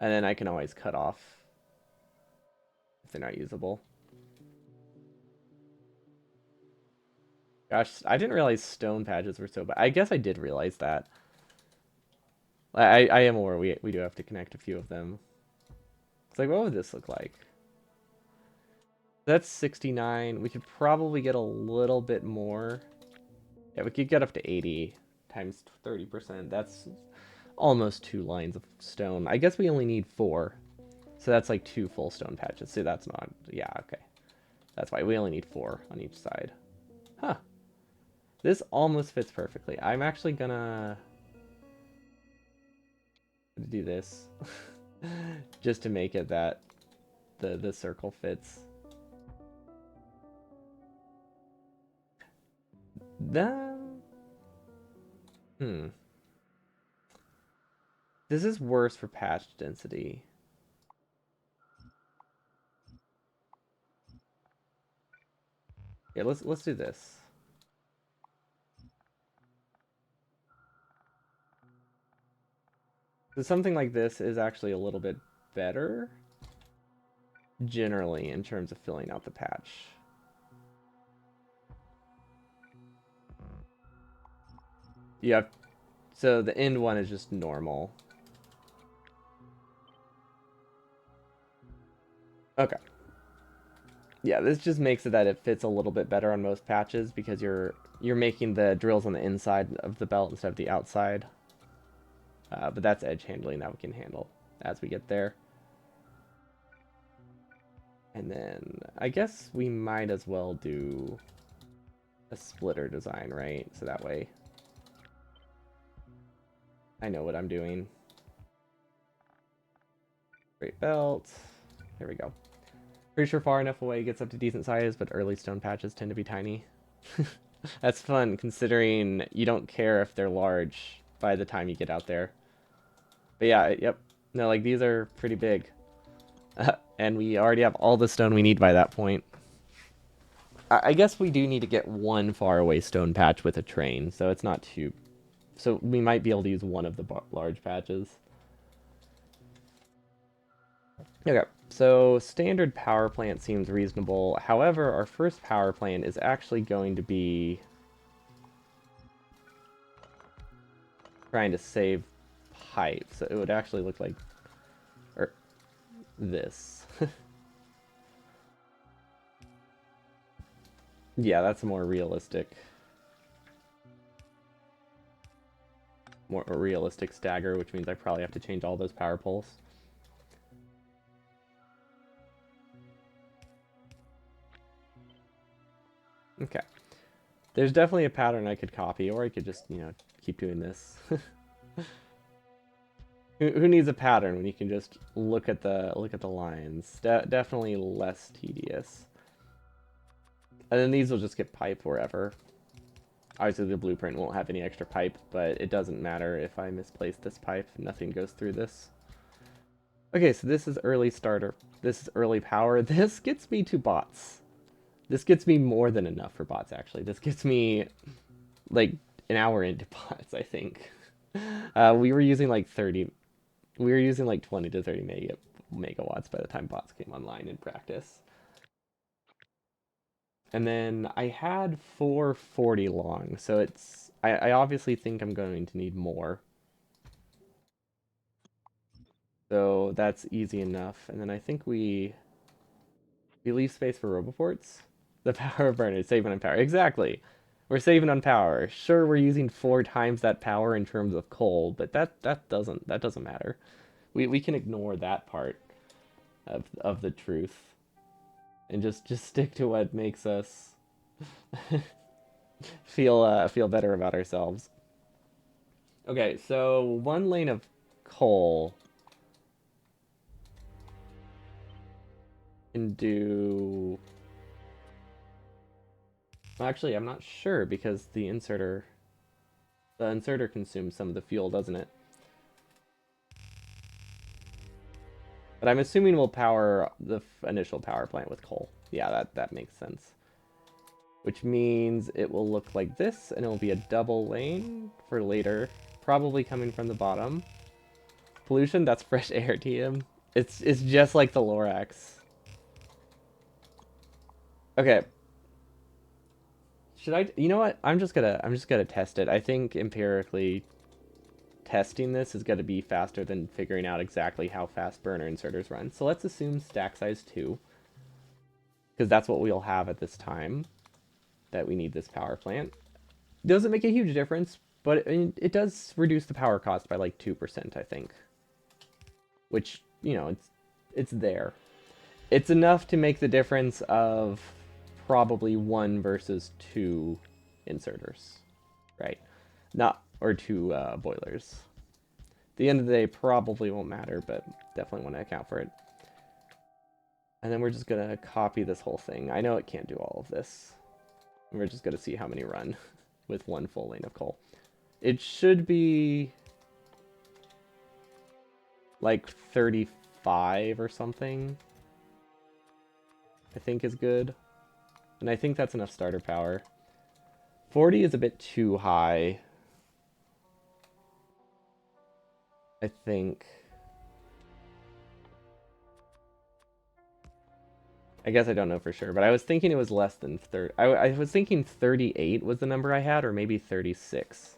And then I can always cut off if they're not usable. Gosh, I didn't realize stone patches were so bad. I guess I did realize that. I am aware we do have to connect a few of them. It's like, what would this look like? That's 69. We could probably get a little bit more. Yeah, we could get up to 80 times 30%. That's almost 2 lines of stone. I guess we only need 4. So that's like 2 full stone patches. See, that's not... Yeah, okay. That's why we only need 4 on each side. Huh. This almost fits perfectly. I'm actually gonna do this. Just to make it that the circle fits. This is worse for patch density. Yeah, let's do this. So something like this is actually a little bit better, generally, in terms of filling out the patch. Yeah, so the end one is just normal. Okay. Yeah, this just makes it that it fits a little bit better on most patches because you're making the drills on the inside of the belt instead of the outside. But that's edge handling that we can handle as we get there. And then I guess we might as well do a splitter design, right? So that way I know what I'm doing. Great belt. There we go. Pretty sure far enough away it gets up to decent size, but early stone patches tend to be tiny. That's fun, considering you don't care if they're large by the time you get out there. But yeah, yep. No, like, these are pretty big. And we already have all the stone we need by that point. I guess we do need to get 1 far away stone patch with a train, so it's not too... So we might be able to use 1 of the large patches. Okay, so standard power plant seems reasonable. However, our first power plant is actually going to be trying to save pipe, so it would actually look like this. Yeah, that's a more realistic stagger, which means I probably have to change all those power poles. Okay. There's definitely a pattern I could copy, or I could just, keep doing this. Who needs a pattern when you can just look at the lines? Definitely less tedious. And then these will just get pipe wherever. Obviously the blueprint won't have any extra pipe, but it doesn't matter if I misplace this pipe. Nothing goes through this. Okay, so this is early starter. This is early power. This gets me to bots. This gets me more than enough for bots, actually. This gets me, like, an hour into bots, I think. We were using, like, 20 to 30 megawatts by the time bots came online in practice. And then I had 440 long, so it's... I obviously think I'm going to need more. So that's easy enough. And then I think we leave space for Roboports. The power burner is saving on power. Exactly. We're saving on power. Sure, we're using 4 times that power in terms of coal, but that doesn't matter. We can ignore that part of the truth and just stick to what makes us feel better about ourselves. Okay, so 1 lane of coal can do... Well, actually, I'm not sure because the inserter consumes some of the fuel, doesn't it? But I'm assuming we'll power the initial power plant with coal. Yeah, that makes sense. Which means it will look like this, and it will be a double lane for later, probably coming from the bottom. Pollution, that's fresh air, TM. It's just like the Lorax. Okay. Should I? You know what? I'm just gonna test it. I think empirically, testing this is gonna be faster than figuring out exactly how fast burner inserters run. So let's assume stack size 2, because that's what we'll have at this time that we need this power plant. Doesn't make a huge difference, but it does reduce the power cost by like 2%, I think. Which, it's there. It's enough to make the difference of probably 1 versus 2 inserters, right? Or 2 boilers. At the end of the day, probably won't matter, but definitely want to account for it. And then we're just going to copy this whole thing. I know it can't do all of this. We're just going to see how many run with 1 full lane of coal. It should be like 35 or something, I think is good. And I think that's enough starter power. 40 is a bit too high, I think. I guess I don't know for sure, but I was thinking it was less than 30. I was thinking 38 was the number I had, or maybe 36.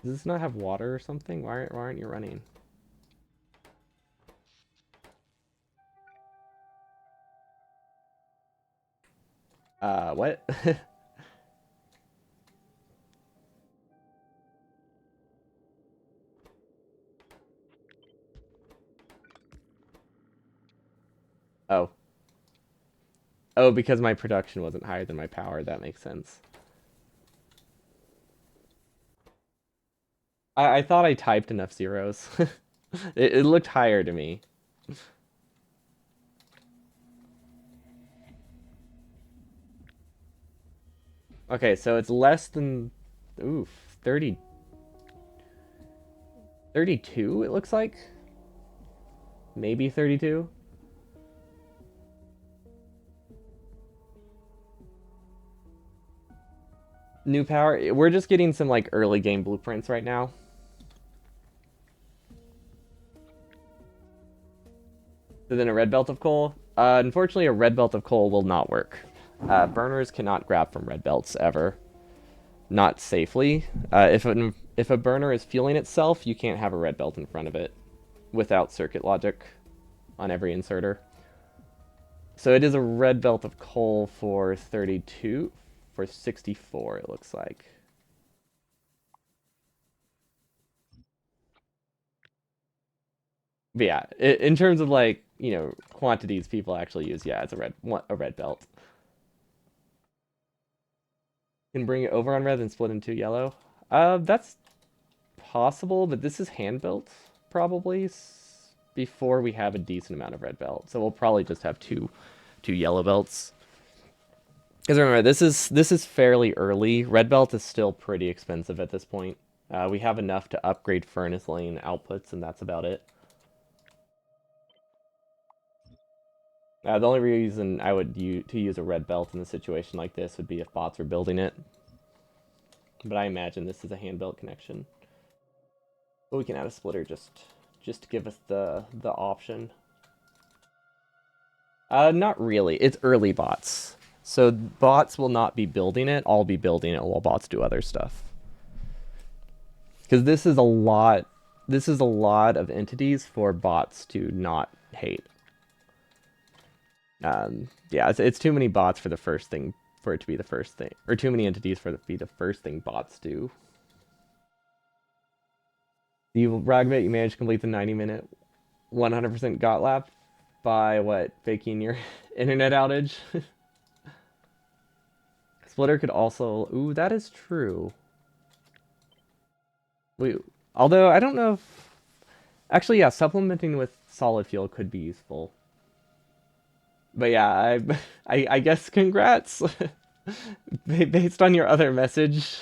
Does this not have water or something? Why aren't you running? What? Oh. Oh, because my production wasn't higher than my power. That makes sense. I thought I typed enough zeros. It looked higher to me. Okay, so it's less than... Oof, 30... 32, it looks like? Maybe 32? New power. We're just getting some, like, early game blueprints right now. So then a red belt of coal. Unfortunately, a red belt of coal will not work. Burners cannot grab from red belts ever. Not safely. If a burner is fueling itself, you can't have a red belt in front of it without circuit logic on every inserter. So it is a red belt of coal for 32, for 64 it looks like. But yeah, in terms of like, quantities people actually use, yeah, it's a red belt. Can bring it over on red and split into yellow. That's possible, but this is hand built probably before we have a decent amount of red belt. So we'll probably just have two yellow belts. Because remember, this is fairly early. Red belt is still pretty expensive at this point. We have enough to upgrade furnace lane outputs, and that's about it. The only reason I would use a red belt in a situation like this would be if bots were building it. But I imagine this is a hand built connection. But we can add a splitter just to give us the option. Not really. It's early bots. So bots will not be building it. I'll be building it while bots do other stuff. Because this is a lot of entities for bots to not hate. Yeah, it's too many bots for it to be the first thing, or too many entities for it to be the first thing bots do. You Ragbit, you managed to complete the 90-minute 100% got lap by what? Faking your internet outage? Splitter could also... Ooh, that is true. Although, I don't know if... Actually, yeah, supplementing with solid fuel could be useful. But yeah, I guess congrats. Based on your other message.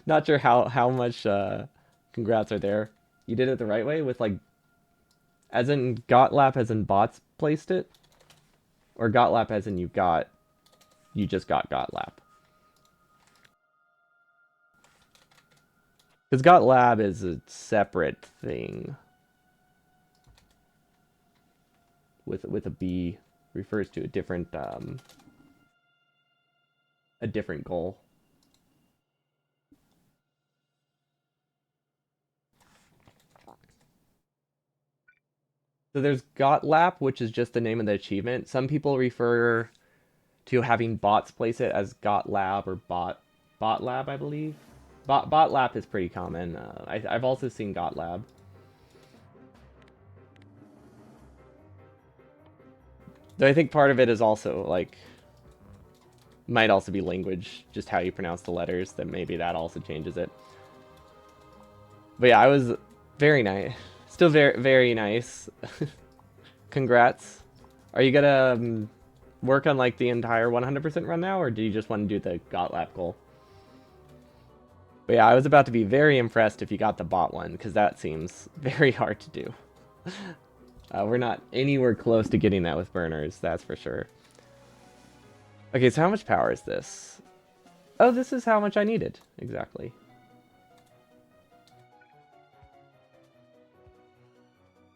Not sure how much congrats are there. You did it the right way with like... As in Gotlap as in bots placed it? Or Gotlap as in you just got Gotlap? Because Gotlab is a separate thing. With a B refers to a different goal. So there's Gotlap, which is just the name of the achievement. Some people refer to having bots place it as Gotlab or Botlab, I believe. Botlab is pretty common. I've also seen Gotlab. Though I think part of it is also like might also be language, just how you pronounce the letters. That maybe that also changes it. But yeah, I was very nice. Still very nice. Congrats. Are you gonna work on like the entire 100% run now, or do you just want to do the Gotlap goal? But yeah, I was about to be very impressed if you got the bot one, because that seems very hard to do. We're not anywhere close to getting that with burners, that's for sure. Okay, so how much power is this? Oh, this is how much I needed, exactly.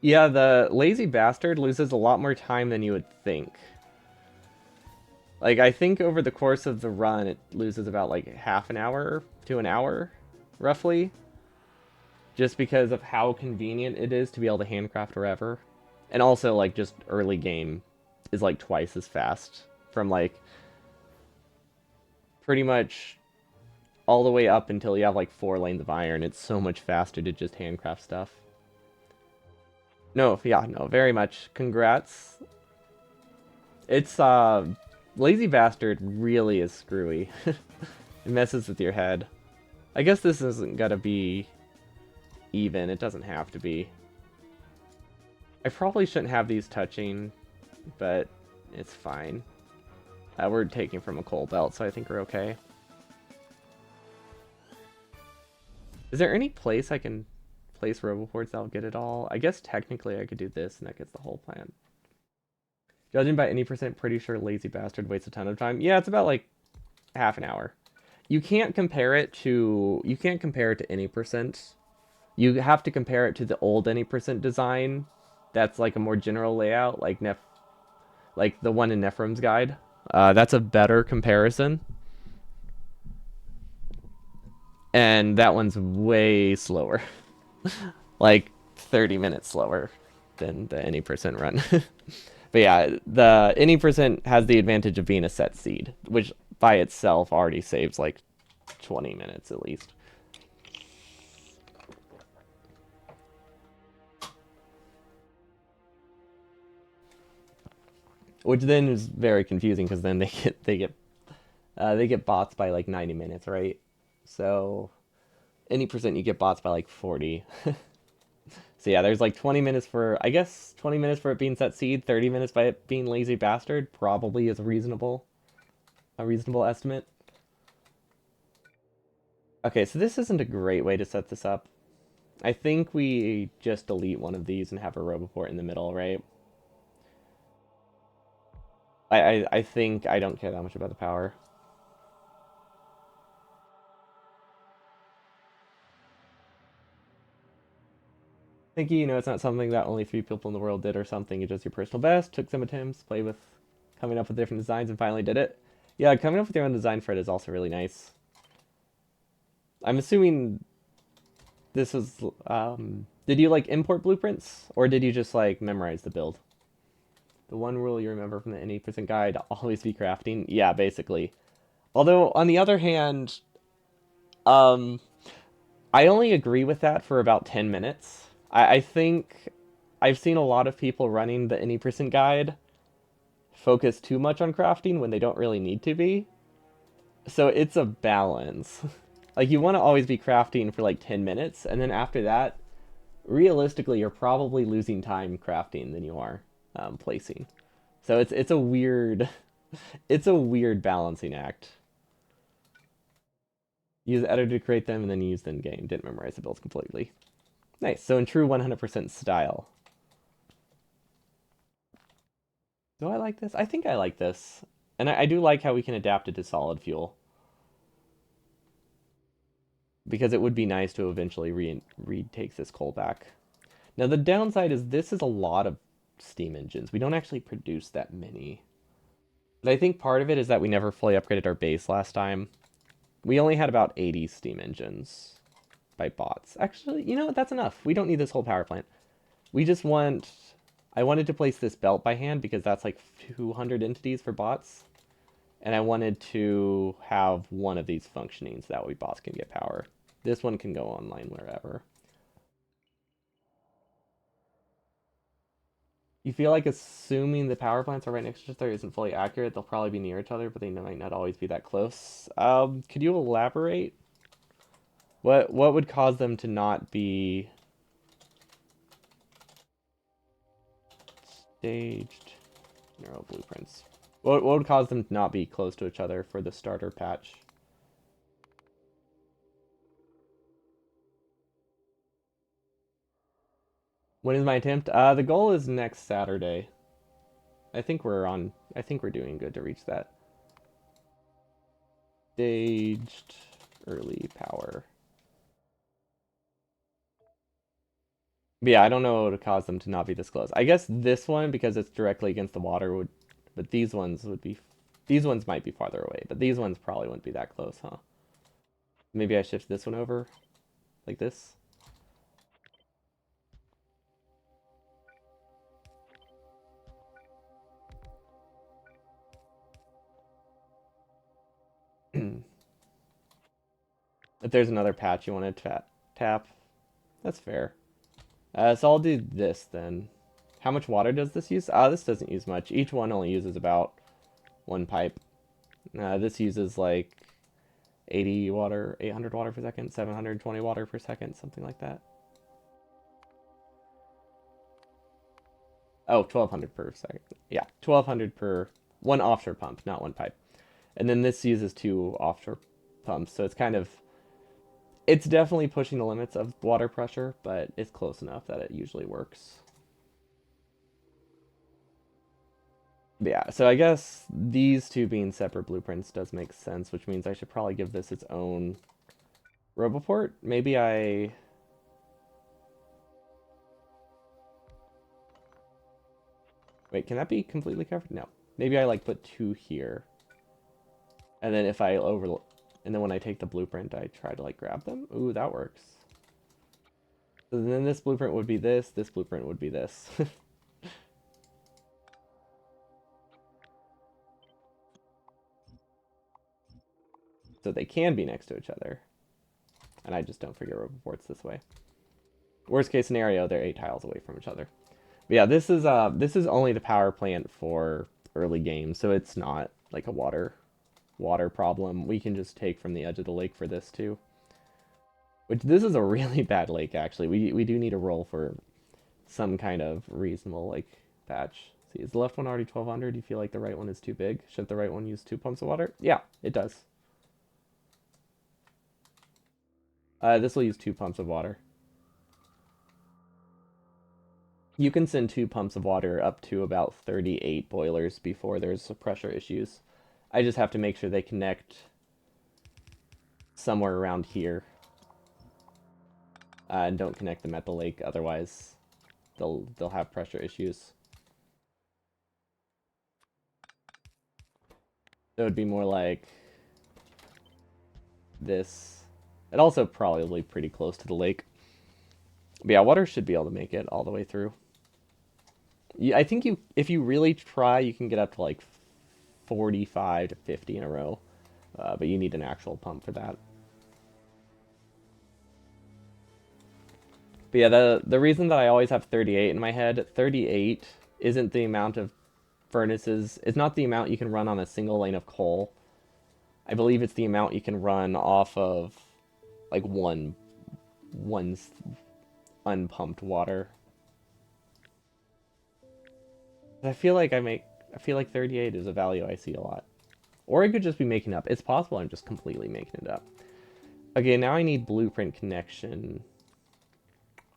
Yeah, the lazy bastard loses a lot more time than you would think. Like, I think over the course of the run, it loses about, like, half an hour to an hour, roughly. Just because of how convenient it is to be able to handcraft wherever. And also, like, just early game is, like, twice as fast. From, like, pretty much all the way up until you have, like, 4 lanes of iron. It's so much faster to just handcraft stuff. No, yeah, no, very much. Congrats. It's, Lazy Bastard really is screwy. It messes with your head. I guess this isn't gonna be even. It doesn't have to be. I probably shouldn't have these touching, but it's fine. We're taking from a coal belt, so I think we're okay. Is there any place I can place roboports that'll get it all? I guess technically I could do this and that gets the whole plant. Judging by any percent, pretty sure Lazy Bastard wastes a ton of time. Yeah, it's about like half an hour. You can't compare it to any percent. You have to compare it to the old any percent design. That's like a more general layout, like the one in Nephrim's guide. That's a better comparison. And that one's way slower. Like 30 minutes slower than the any percent run. But yeah, the any percent has the advantage of being a set seed, which by itself already saves like 20 minutes at least. Which then is very confusing because then they get bots by like 90 minutes, right? So any percent you get bots by like 40. So yeah, there's like 20 minutes for, I guess 20 minutes for it being set seed, 30 minutes by it being lazy bastard probably is a reasonable estimate. Okay, so this isn't a great way to set this up. I think we just delete one of these and have a Roboport in the middle, right? I think I don't care that much about the power. Thinking, you know, it's not something that only 3 people in the world did or something. It's just your personal best. Took some attempts, played with coming up with different designs, and finally did it. Yeah, coming up with your own design for it is also really nice. I'm assuming this was. Did you like import blueprints, or did you just like memorize the build? The one rule you remember from the N8% guide: always be crafting. Yeah, basically. Although on the other hand, um, I only agree with that for about 10 minutes. I think I've seen a lot of people running the Any% guide focus too much on crafting when they don't really need to be. So it's a balance. Like you want to always be crafting for like 10 minutes, and then after that, realistically, you're probably losing time crafting than you are placing. So it's a weird it's a weird balancing act. Use the editor to create them, and then use them in game. Didn't memorize the builds completely. Nice. So in true 100% style. Do I like this? I think I like this. And I do like how we can adapt it to solid fuel. Because it would be nice to eventually retake this coal back. Now the downside is this is a lot of steam engines. We don't actually produce that many. But I think part of it is that we never fully upgraded our base last time. We only had about 80 steam engines by bots. Actually, you know what? That's enough. We don't need this whole power plant. We just want... I wanted to place this belt by hand because that's like 200 entities for bots. And I wanted to have one of these functioning so that way bots can get power. This one can go online wherever. You feel like assuming the power plants are right next to each other isn't fully accurate. They'll probably be near each other, but they might not always be that close. Could you elaborate? What would cause them to not be staged neural blueprints? What would cause them to not be close to each other for the starter patch? When is my attempt? The goal is next Saturday. I think we're doing good to reach that. Staged early power. But yeah, I don't know what would cause them to not be this close. I guess this one, because it's directly against the water, would... But these ones would be... These ones might be farther away, but these ones probably wouldn't be that close, huh? Maybe I shift this one over, like this. If there's another patch you want to tap, that's fair. So I'll do this then. How much water does this use? This doesn't use much. Each one only uses about 1 pipe. This uses like 80 water, 800 water per second, 720 water per second, something like that. Oh, 1200 per second. Yeah, 1200 per one offshore pump, not 1 pipe. And then this uses 2 offshore pumps, so it's kind of... It's definitely pushing the limits of water pressure, but it's close enough that it usually works. But yeah, so I guess these two being separate blueprints does make sense, which means I should probably give this its own Roboport. Maybe I... Wait, can that be completely covered? No. Maybe I like put 2 here. And then if I and then when I take the blueprint, I try to like grab them. Ooh, that works. So then this blueprint would be this blueprint would be this. So they can be next to each other. And I just don't figure reports this way. Worst case scenario, they're 8 tiles away from each other. But yeah, this is only the power plant for early game, so it's not like a water problem. We can just take from the edge of the lake for this too. Which this is a really bad lake actually. We do need a roll for some kind of reasonable like patch. See, is the left one already 1200? Do you feel like the right one is too big? Should the right one use 2 pumps of water? Yeah, it does. This will use 2 pumps of water. You can send 2 pumps of water up to about 38 boilers before there's pressure issues. I just have to make sure they connect somewhere around here. And don't connect them at the lake, otherwise they'll have pressure issues. So it would be more like this. And also probably pretty close to the lake. But yeah, water should be able to make it all the way through. I think if you really try, you can get up to like 45 to 50 in a row. But you need an actual pump for that. But yeah, the reason that I always have 38 in my head, 38 isn't the amount of furnaces. It's not the amount you can run on a single lane of coal. I believe it's the amount you can run off of like one's unpumped water. I feel like 38 is a value I see a lot. Or I could just be making up. It's possible I'm just completely making it up. Okay, now I need blueprint connection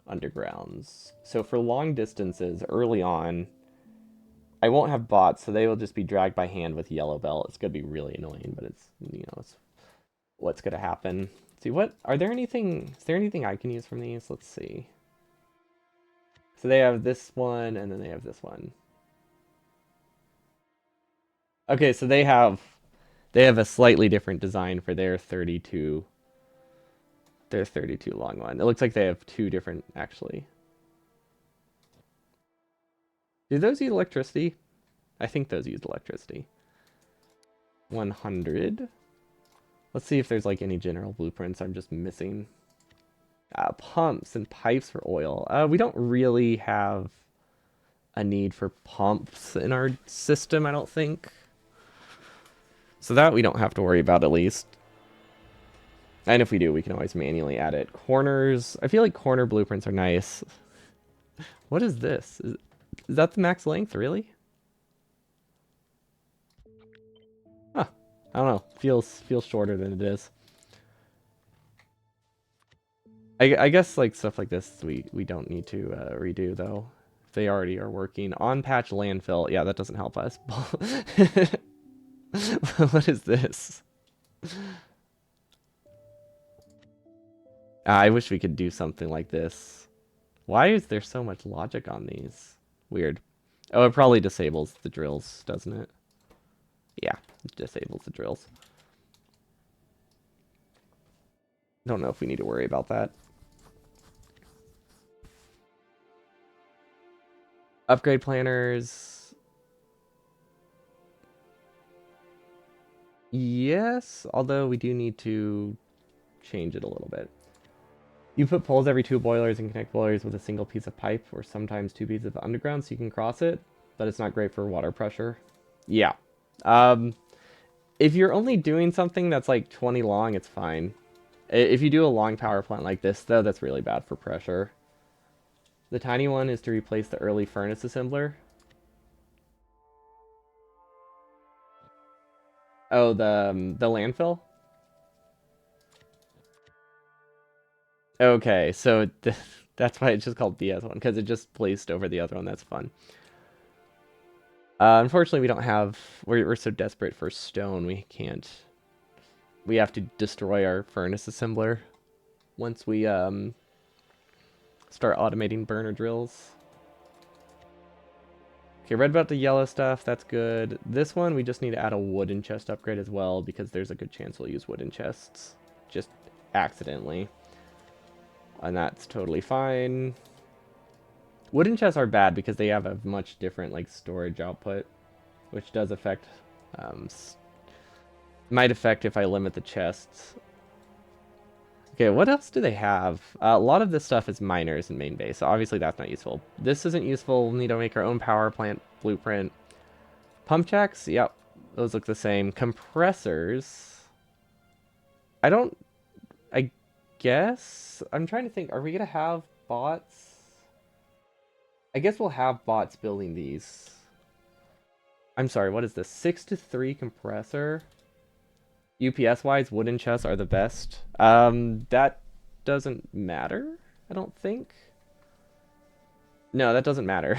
undergrounds. So for long distances, early on, I won't have bots, so they will just be dragged by hand with yellow belt. It's gonna be really annoying, but it's it's what's gonna happen. See, is there anything I can use from these? Let's see. So they have this one, and then they have this one. Okay, so they have a slightly different design for their 32 long one. It looks like they have 2 different actually. Do those use electricity? I think those use electricity. 100. Let's see if there's like any general blueprints I'm just missing. Pumps and pipes for oil. We don't really have a need for pumps in our system, I don't think. So that we don't have to worry about at least. And if we do, we can always manually add it. Corners. I feel like corner blueprints are nice. What is this? Is that the max length, really? Huh. I don't know. Feels shorter than it is. I guess like stuff like this we don't need to redo though. They already are working. On patch landfill. Yeah, that doesn't help us. What is this? I wish we could do something like this. Why is there so much logic on these? Weird. Oh, it probably disables the drills, doesn't it? Yeah, it disables the drills. Don't know if we need to worry about that. Upgrade planners. Yes, although we do need to change it a little bit. You put poles every 2 boilers and connect boilers with a single piece of pipe, or sometimes 2 pieces of underground so you can cross it, but it's not great for water pressure. Yeah. If you're only doing something that's like 20 long, it's fine. If you do a long power plant like this, though, that's really bad for pressure. The tiny one is to replace the early furnace assembler. Oh, the landfill? Okay, so that's why it's just called BS1, because it just placed over the other one. That's fun. Unfortunately, we don't have... We're so desperate for stone, we can't... We have to destroy our furnace assembler once we start automating burner drills. Okay, read about the yellow stuff. That's good. This one, we just need to add a wooden chest upgrade as well because there's a good chance we'll use wooden chests. Just accidentally. And that's totally fine. Wooden chests are bad because they have a much different like storage output, which does affect, um, might affect if I limit the chests. Okay, what else do they have? A lot of this stuff is miners and main base, so obviously that's not useful. This isn't useful. We'll need to make our own power plant blueprint. Pump jacks, yep, those look the same. Compressors, I don't, I guess, I'm trying to think, are we gonna have bots? I guess we'll have bots building these. I'm sorry, what is this? 6 to 3 compressor? UPS wise, wooden chests are the best. That doesn't matter, I don't think. No, that doesn't matter.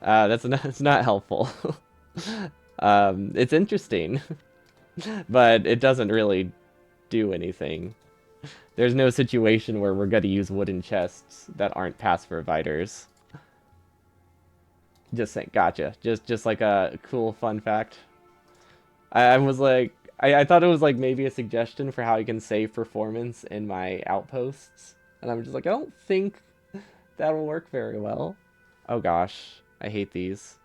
It's not helpful. It's interesting, but it doesn't really do anything. There's no situation where we're gonna use wooden chests that aren't pass providers. Just saying, gotcha. Just like a cool fun fact. I was like, I thought it was like maybe a suggestion for how I can save performance in my outposts. And I'm just like, I don't think that'll work very well. Oh gosh, I hate these.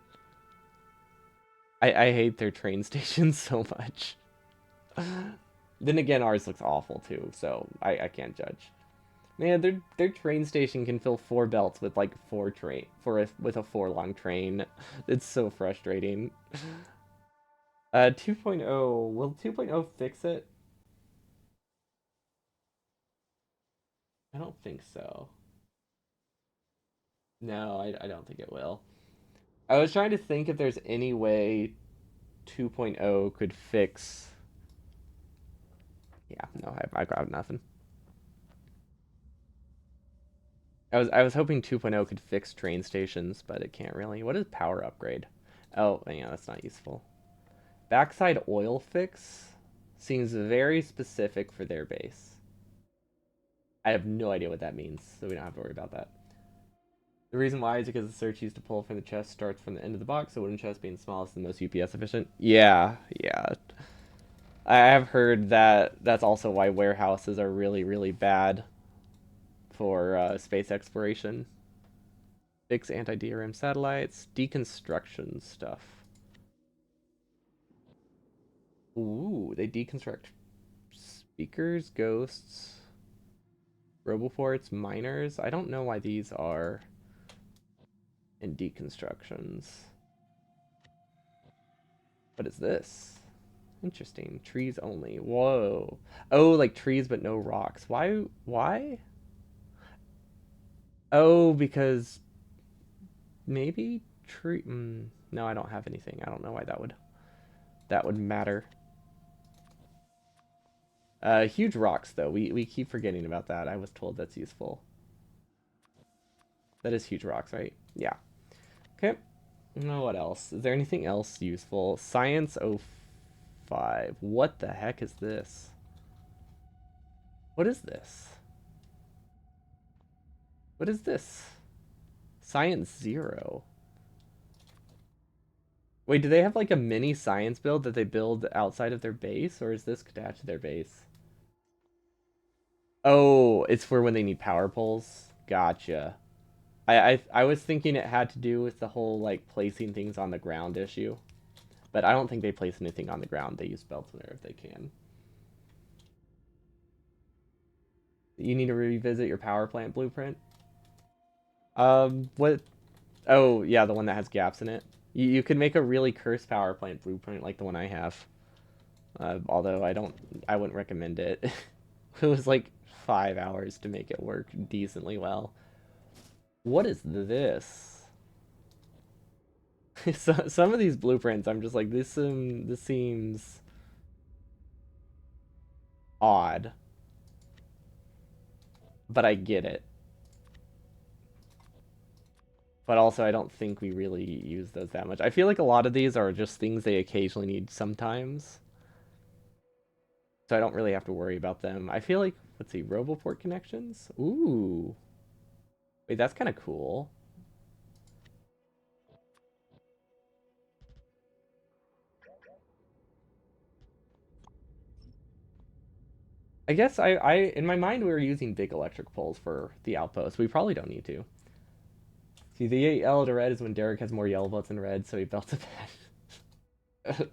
I hate their train stations so much. Then again, ours looks awful too, so I can't judge. Man, their train station can fill 4 belts with like 4 train with a 4 long train. It's so frustrating. 2.0, will 2.0 fix it? I don't think so. No, I don't think it will. I was trying to think if there's any way 2.0 could fix. Yeah, no, I got nothing. I was hoping 2.0 could fix train stations, but it can't really. What is power upgrade? Oh, yeah, that's not useful. Backside oil fix seems very specific for their base. I have no idea what that means, so we don't have to worry about that. The reason why is because the search used to pull from the chest starts from the end of the box, so wooden chest being small is the most UPS efficient. Yeah, yeah. I have heard that that's also why warehouses are really, really bad for space exploration. Fix anti-DRM satellites, deconstruction stuff. Ooh, they deconstruct speakers, ghosts, roboports, miners. I don't know why these are in deconstructions. What is this? Interesting. Trees only. Whoa. Oh, like trees but no rocks. Why? Why? Oh, because maybe tree. No, I don't have anything. I don't know why that would matter. Huge rocks though. We keep forgetting about that. I was told that's useful. That is huge rocks, right? Yeah. Okay. No, what else? Is there anything else useful? Science 05. What the heck is this? What is this? What is this? Science 0. Wait, do they have like a mini science build that they build outside of their base, or is this attached to their base? Oh, it's for when they need power poles. Gotcha. I was thinking it had to do with the whole like placing things on the ground issue, but I don't think they place anything on the ground. They use belts in there if they can. You need to revisit your power plant blueprint. What? Oh, yeah, the one that has gaps in it. You could make a really cursed power plant blueprint like the one I have. Although I wouldn't recommend it. It was like 5 hours to make it work decently well. What is this? Some of these blueprints, I'm just like, this seems odd, but I get it. But also, I don't think we really use those that much. I feel like a lot of these are just things they occasionally need sometimes. So I don't really have to worry about them. I feel like, let's see, Roboport connections? Ooh. Wait, that's kind of cool. I guess in my mind we were using big electric poles for the outpost. We probably don't need to. See, the yellow to red is when Derek has more yellow votes than red, so he belts a patch.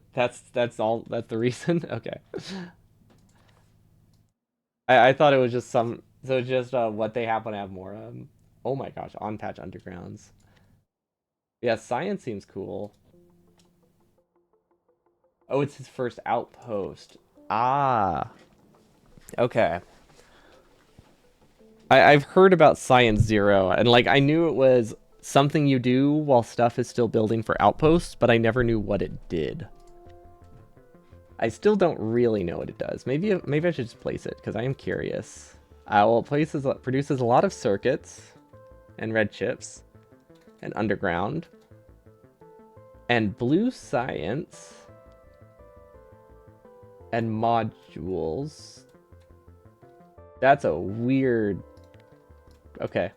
That's all. That's the reason. Okay. I thought it was just some. So it's just what they have when I have more. Oh my gosh, on patch undergrounds. Yeah, science seems cool. Oh, it's his first outpost. Ah, okay. I've heard about Science Zero, and like I knew it was something you do while stuff is still building for outposts, but I never knew what it did. I still don't really know what it does. Maybe I should just place it because I am curious. Well, it produces a lot of circuits and red chips and underground and blue science and modules. That's a weird. Okay.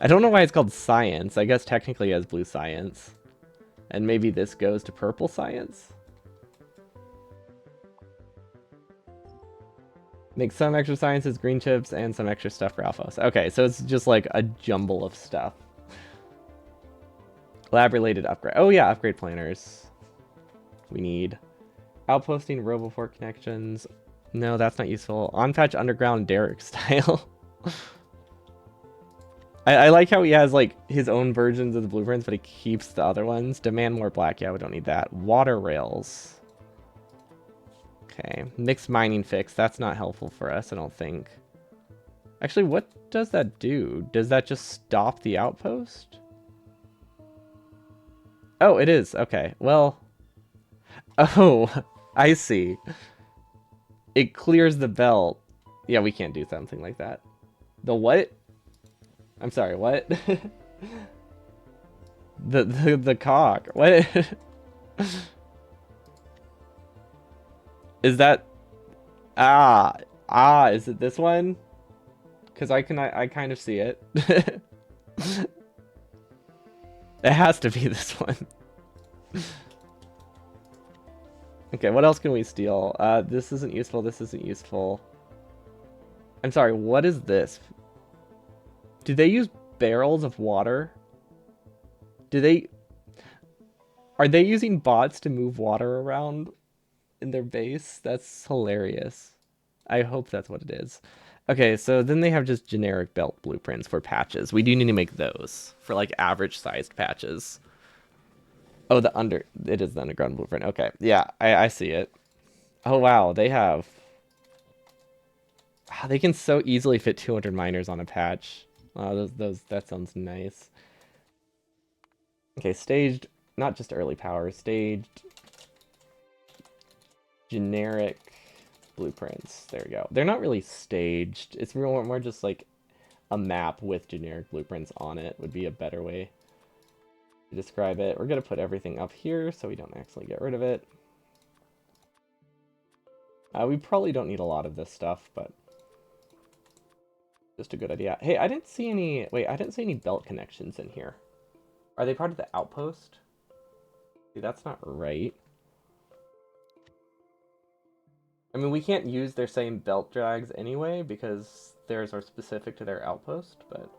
I don't know why it's called science. I guess technically it has blue science. And maybe this goes to purple science? Make some extra sciences, green chips, and some extra stuff for alphos. Okay, so it's just like a jumble of stuff. Lab-related upgrade. Oh yeah, upgrade planners. We need outposting RoboFort connections. No, that's not useful. On-patch underground Derek style. I like how he has like his own versions of the blueprints, but he keeps the other ones. Demand more black. Yeah, we don't need that. Water rails. Okay. Mixed mining fix. That's not helpful for us, I don't think. Actually, what does that do? Does that just stop the outpost? Oh, it is. Okay. Well. Oh, I see. It clears the belt. Yeah, we can't do something like that. The what? I'm sorry, what? the cock. What? Is that is it this one? Cuz I kind of see it. It has to be this one. Okay, what else can we steal? This isn't useful, this isn't useful. I'm sorry, what is this? Do they use barrels of water? Are they using bots to move water around in their base? That's hilarious. I hope that's what it is. Okay, so then they have just generic belt blueprints for patches. We do need to make those for like average sized patches. Oh, it is the underground blueprint. Okay, yeah, I see it. Oh wow, they have. They can so easily fit 200 miners on a patch. That sounds nice. Okay, staged, not just early power, staged generic blueprints. There we go. They're not really staged. It's more just like a map with generic blueprints on it would be a better way to describe it. We're going to put everything up here so we don't accidentally get rid of it. We probably don't need a lot of this stuff, but just a good idea. Hey, I didn't see any... Wait, I didn't see any belt connections in here. Are they part of the outpost? See, that's not right. I mean, we can't use their same belt drags anyway because theirs are specific to their outpost, but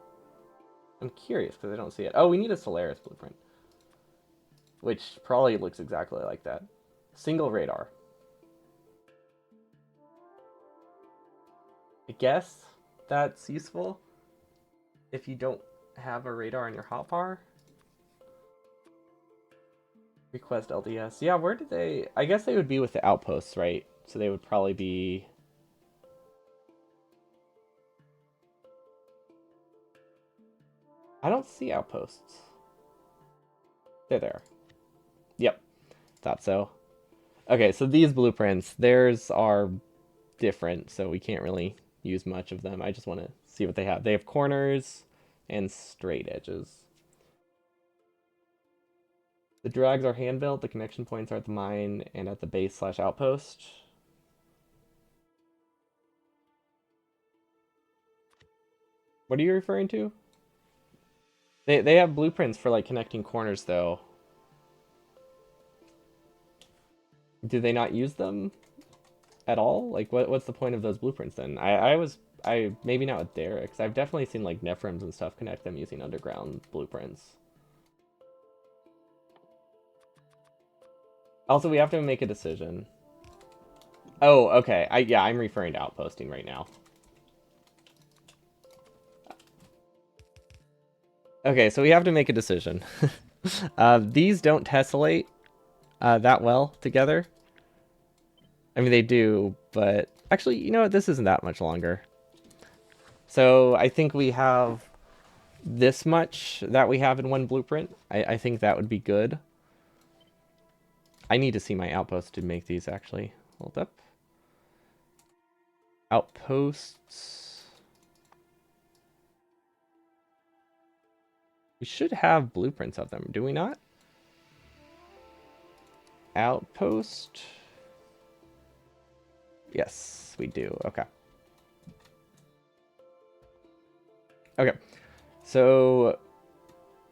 I'm curious because I don't see it. Oh, we need a Solaris blueprint, which probably looks exactly like that. Single radar. I guess that's useful if you don't have a radar in your hotbar. Request LDS. Yeah, where did they... I guess they would be with the outposts, right? So they would probably be... I don't see outposts. They're there. Yep. Thought so. Okay, so these blueprints, theirs are different, so we can't really use much of them. I just want to see what they have. They have corners and straight edges. The drags are hand-built. The connection points are at the mine and at the base/outpost. What are you referring to? They have blueprints for like connecting corners though. Do they not use them? at all? Like, what's the point of those blueprints then? I maybe not with derricks. I've definitely seen like nephrons and stuff connect them using underground blueprints. Also, we have to make a decision. Oh, okay. Yeah, I'm referring to outposting right now. Okay, so we have to make a decision. These don't tessellate that well together. I mean, they do, but actually, you know what? This isn't that much longer. So I think we have this much that we have in one blueprint. I think that would be good. I need to see my outpost to make these, actually. Hold up. Outposts. We should have blueprints of them, do we not? Outpost. Yes, we do. Okay. Okay. So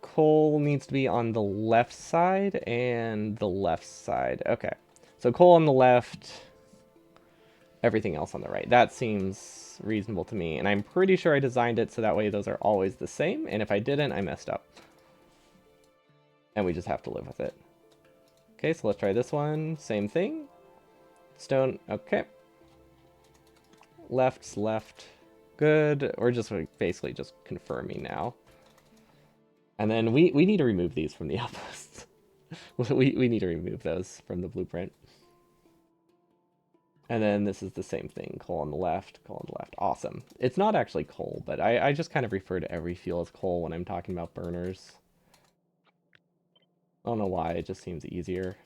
coal needs to be on the left side and the left side. Okay. So coal on the left, everything else on the right. That seems reasonable to me. And I'm pretty sure I designed it so that way those are always the same. And if I didn't, I messed up. And we just have to live with it. Okay, so let's try this one. Same thing. Stone. Okay. Left's left. Good. We're just basically just confirming now. And then we need to remove these from the outposts. we need to remove those from the blueprint. And then this is the same thing. Coal on the left, coal on the left. Awesome. It's not actually coal, but I just kind of refer to every fuel as coal when I'm talking about burners. I don't know why, it just seems easier.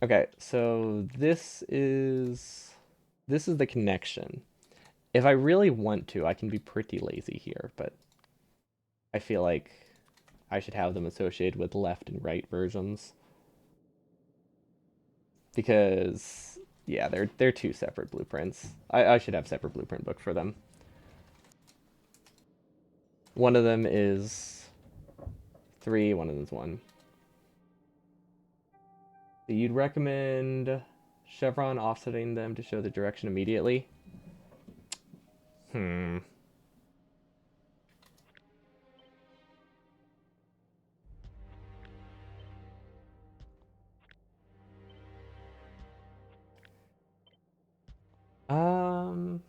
Okay, so this is the connection. If I really want to, I can be pretty lazy here, but I feel like I should have them associated with left and right versions. Because yeah, they're two separate blueprints. I should have separate blueprint book for them. One of them is 3, one of them is 1. So you'd recommend chevron offsetting them to show the direction immediately? Hmm. Um,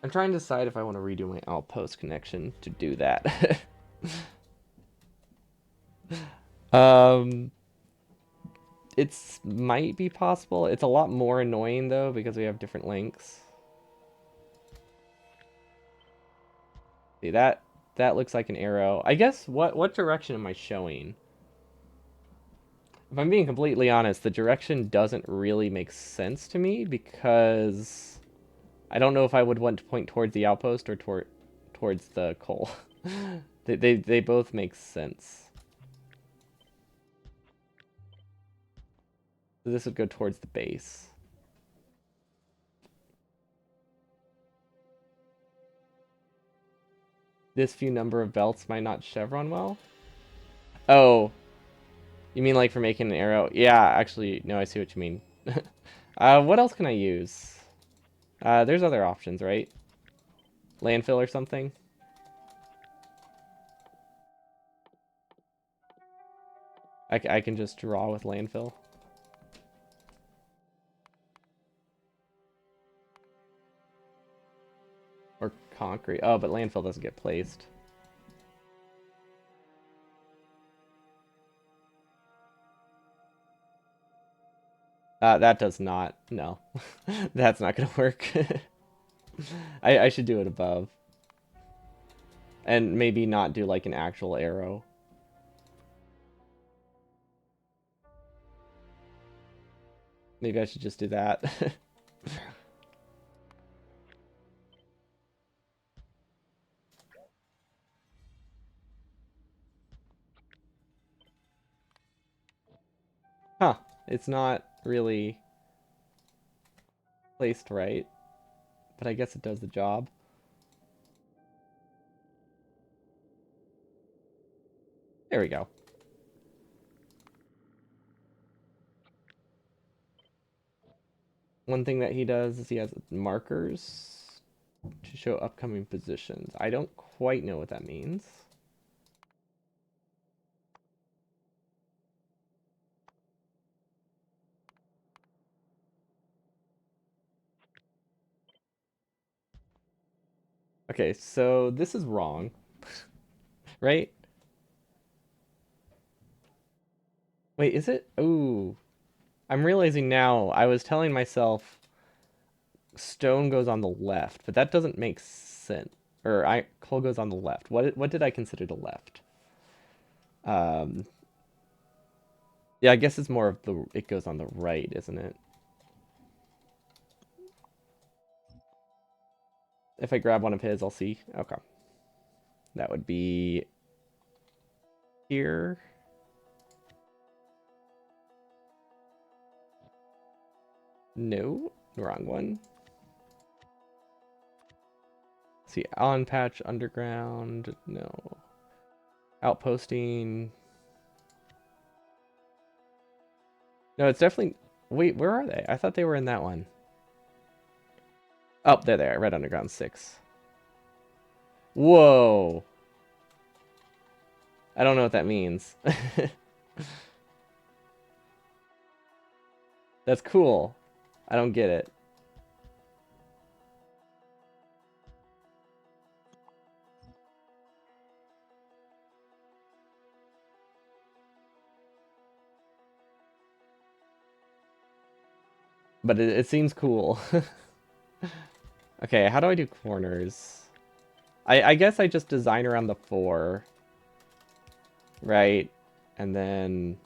I'm trying to decide if I want to redo my outpost connection to do that. um, it's might be possible. It's a lot more annoying though because we have different links. See that looks like an arrow. I guess what direction am I showing? If I'm being completely honest, the direction doesn't really make sense to me because I don't know if I would want to point towards the outpost or towards the coal. They both make sense. So this would go towards the base. This few number of belts might not chevron well. Oh, you mean like for making an arrow? Yeah, actually, no, I see what you mean. What else can I use? There's other options, right? Landfill or something? I can just draw with landfill. Or concrete. Oh, but landfill doesn't get placed. That does not. No. That's not gonna work. I should do it above. And maybe not do like an actual arrow. Maybe I should just do that. Huh. It's not really placed right. But I guess it does the job. There we go. One thing that he does is he has markers to show upcoming positions. I don't quite know what that means. Okay, so this is wrong, right? Wait, is it? Ooh, I'm realizing now I was telling myself stone goes on the left, but that doesn't make sense. Or coal goes on the left. What did I consider the left? Um, yeah, I guess it's more of it goes on the right, isn't it? If I grab one of his, I'll see. Okay. That would be here. No, wrong one. See, on patch, underground, no. Outposting. No, it's definitely. Wait, where are they? I thought they were in that one. Oh, they're there. Red Underground 6. Whoa. I don't know what that means. That's cool. I don't get it. But it seems cool. Okay, how do I do corners? I guess I just design around the 4. Right? And then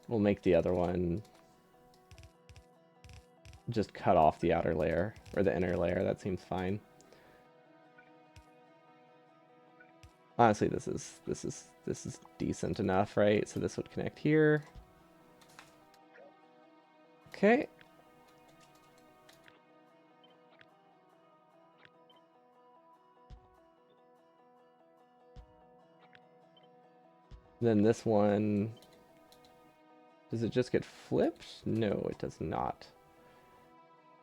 we'll make the other one just cut off the outer layer or the inner layer. That seems fine. Honestly, this is decent enough, right? So this would connect here. Okay. Then this one, does it just get flipped? No, it does not.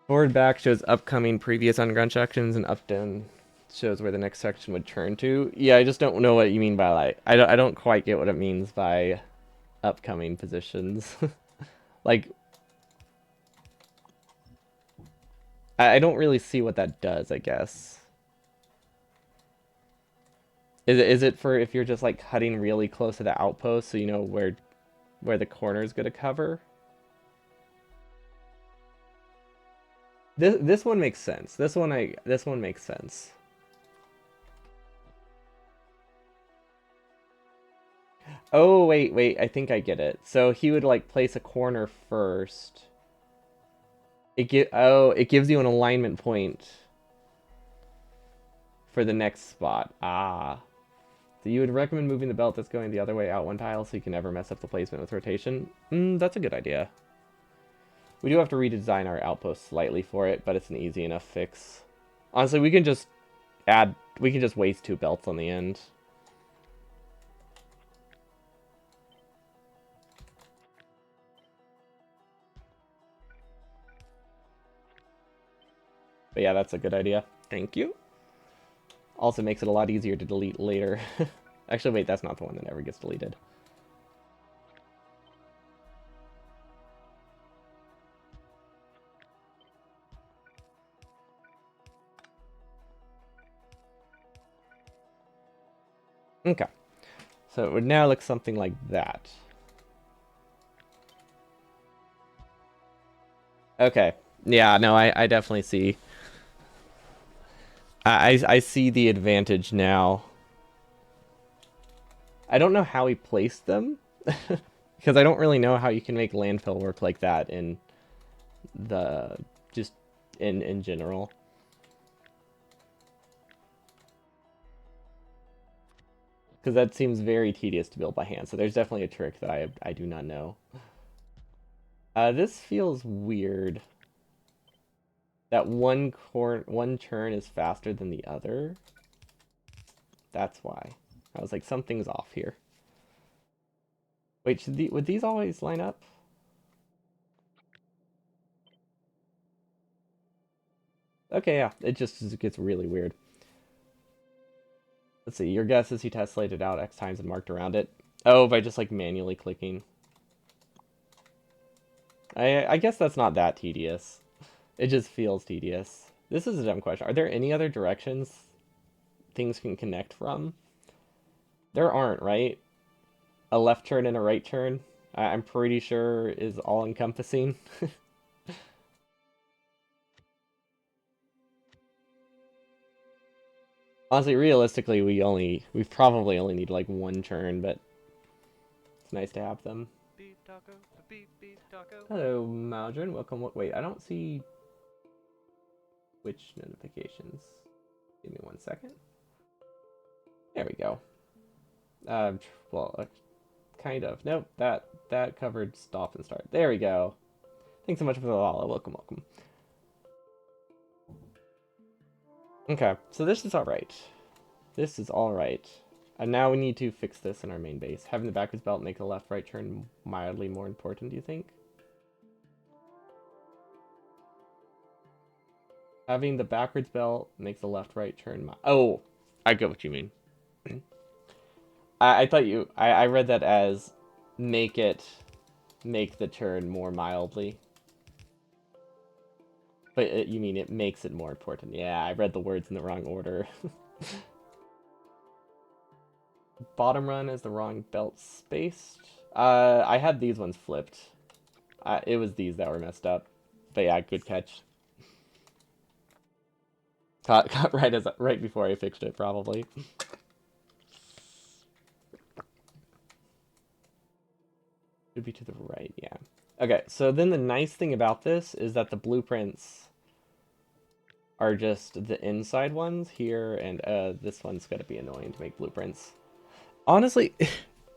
Forward back shows upcoming previous underground sections, and up down shows where the next section would turn to. Yeah, I just don't know what you mean by like I don't quite get what it means by upcoming positions. Like I don't really see what that does, I guess. Is it for if you're just like cutting really close to the outpost so you know where the corner is going to cover? This one makes sense. This one makes sense. Oh, wait, I think I get it. So he would like place a corner first. It gives you an alignment point for the next spot. Ah. So you would recommend moving the belt that's going the other way out one tile so you can never mess up the placement with rotation? That's a good idea. We do have to redesign our outpost slightly for it, but it's an easy enough fix. Honestly, we can just waste 2 belts on the end. But yeah, that's a good idea. Thank you. Also makes it a lot easier to delete later. Actually, wait, that's not the one that ever gets deleted. Okay. So it would now look something like that. Okay. Yeah, no, I definitely see. I see the advantage now. I don't know how he placed them. Because I don't really know how you can make landfill work like that in the just in general. Because that seems very tedious to build by hand. So there's definitely a trick that I do not know. This feels weird. That one turn is faster than the other. That's why. I was like, something's off here. Wait, would these always line up? Okay, yeah, it just gets really weird. Let's see, your guess is he tessellated out X times and marked around it. Oh, by just like manually clicking. I guess that's not that tedious. It just feels tedious. This is a dumb question. Are there any other directions things can connect from? There aren't, right? A left turn and a right turn, I'm pretty sure is all encompassing. Honestly, realistically, we probably only need like one turn, but it's nice to have them. Beef taco, beef taco. Hello, Maldron. Welcome. Wait, I don't see Twitch notifications. Give me 1 second. There we go. Uh, well, kind of. Nope, that covered stop and start. There we go. Thanks so much for the follow. Welcome, welcome. Okay, so this is all right. This is all right. And now we need to fix this in our main base. Having the backwards belt make the left-right turn mildly more important, do you think? Having the backwards belt makes the left-right turn. Oh, I get what you mean. I thought you. I read that as make the turn more mildly. But you mean it makes it more important. Yeah, I read the words in the wrong order. Bottom run is the wrong belt spaced. I had these ones flipped. It was these that were messed up. But yeah, good catch. Caught right before I fixed it, probably. Should be to the right, yeah. Okay, so then the nice thing about this is that the blueprints are just the inside ones here, and this one's gonna be annoying to make blueprints. Honestly,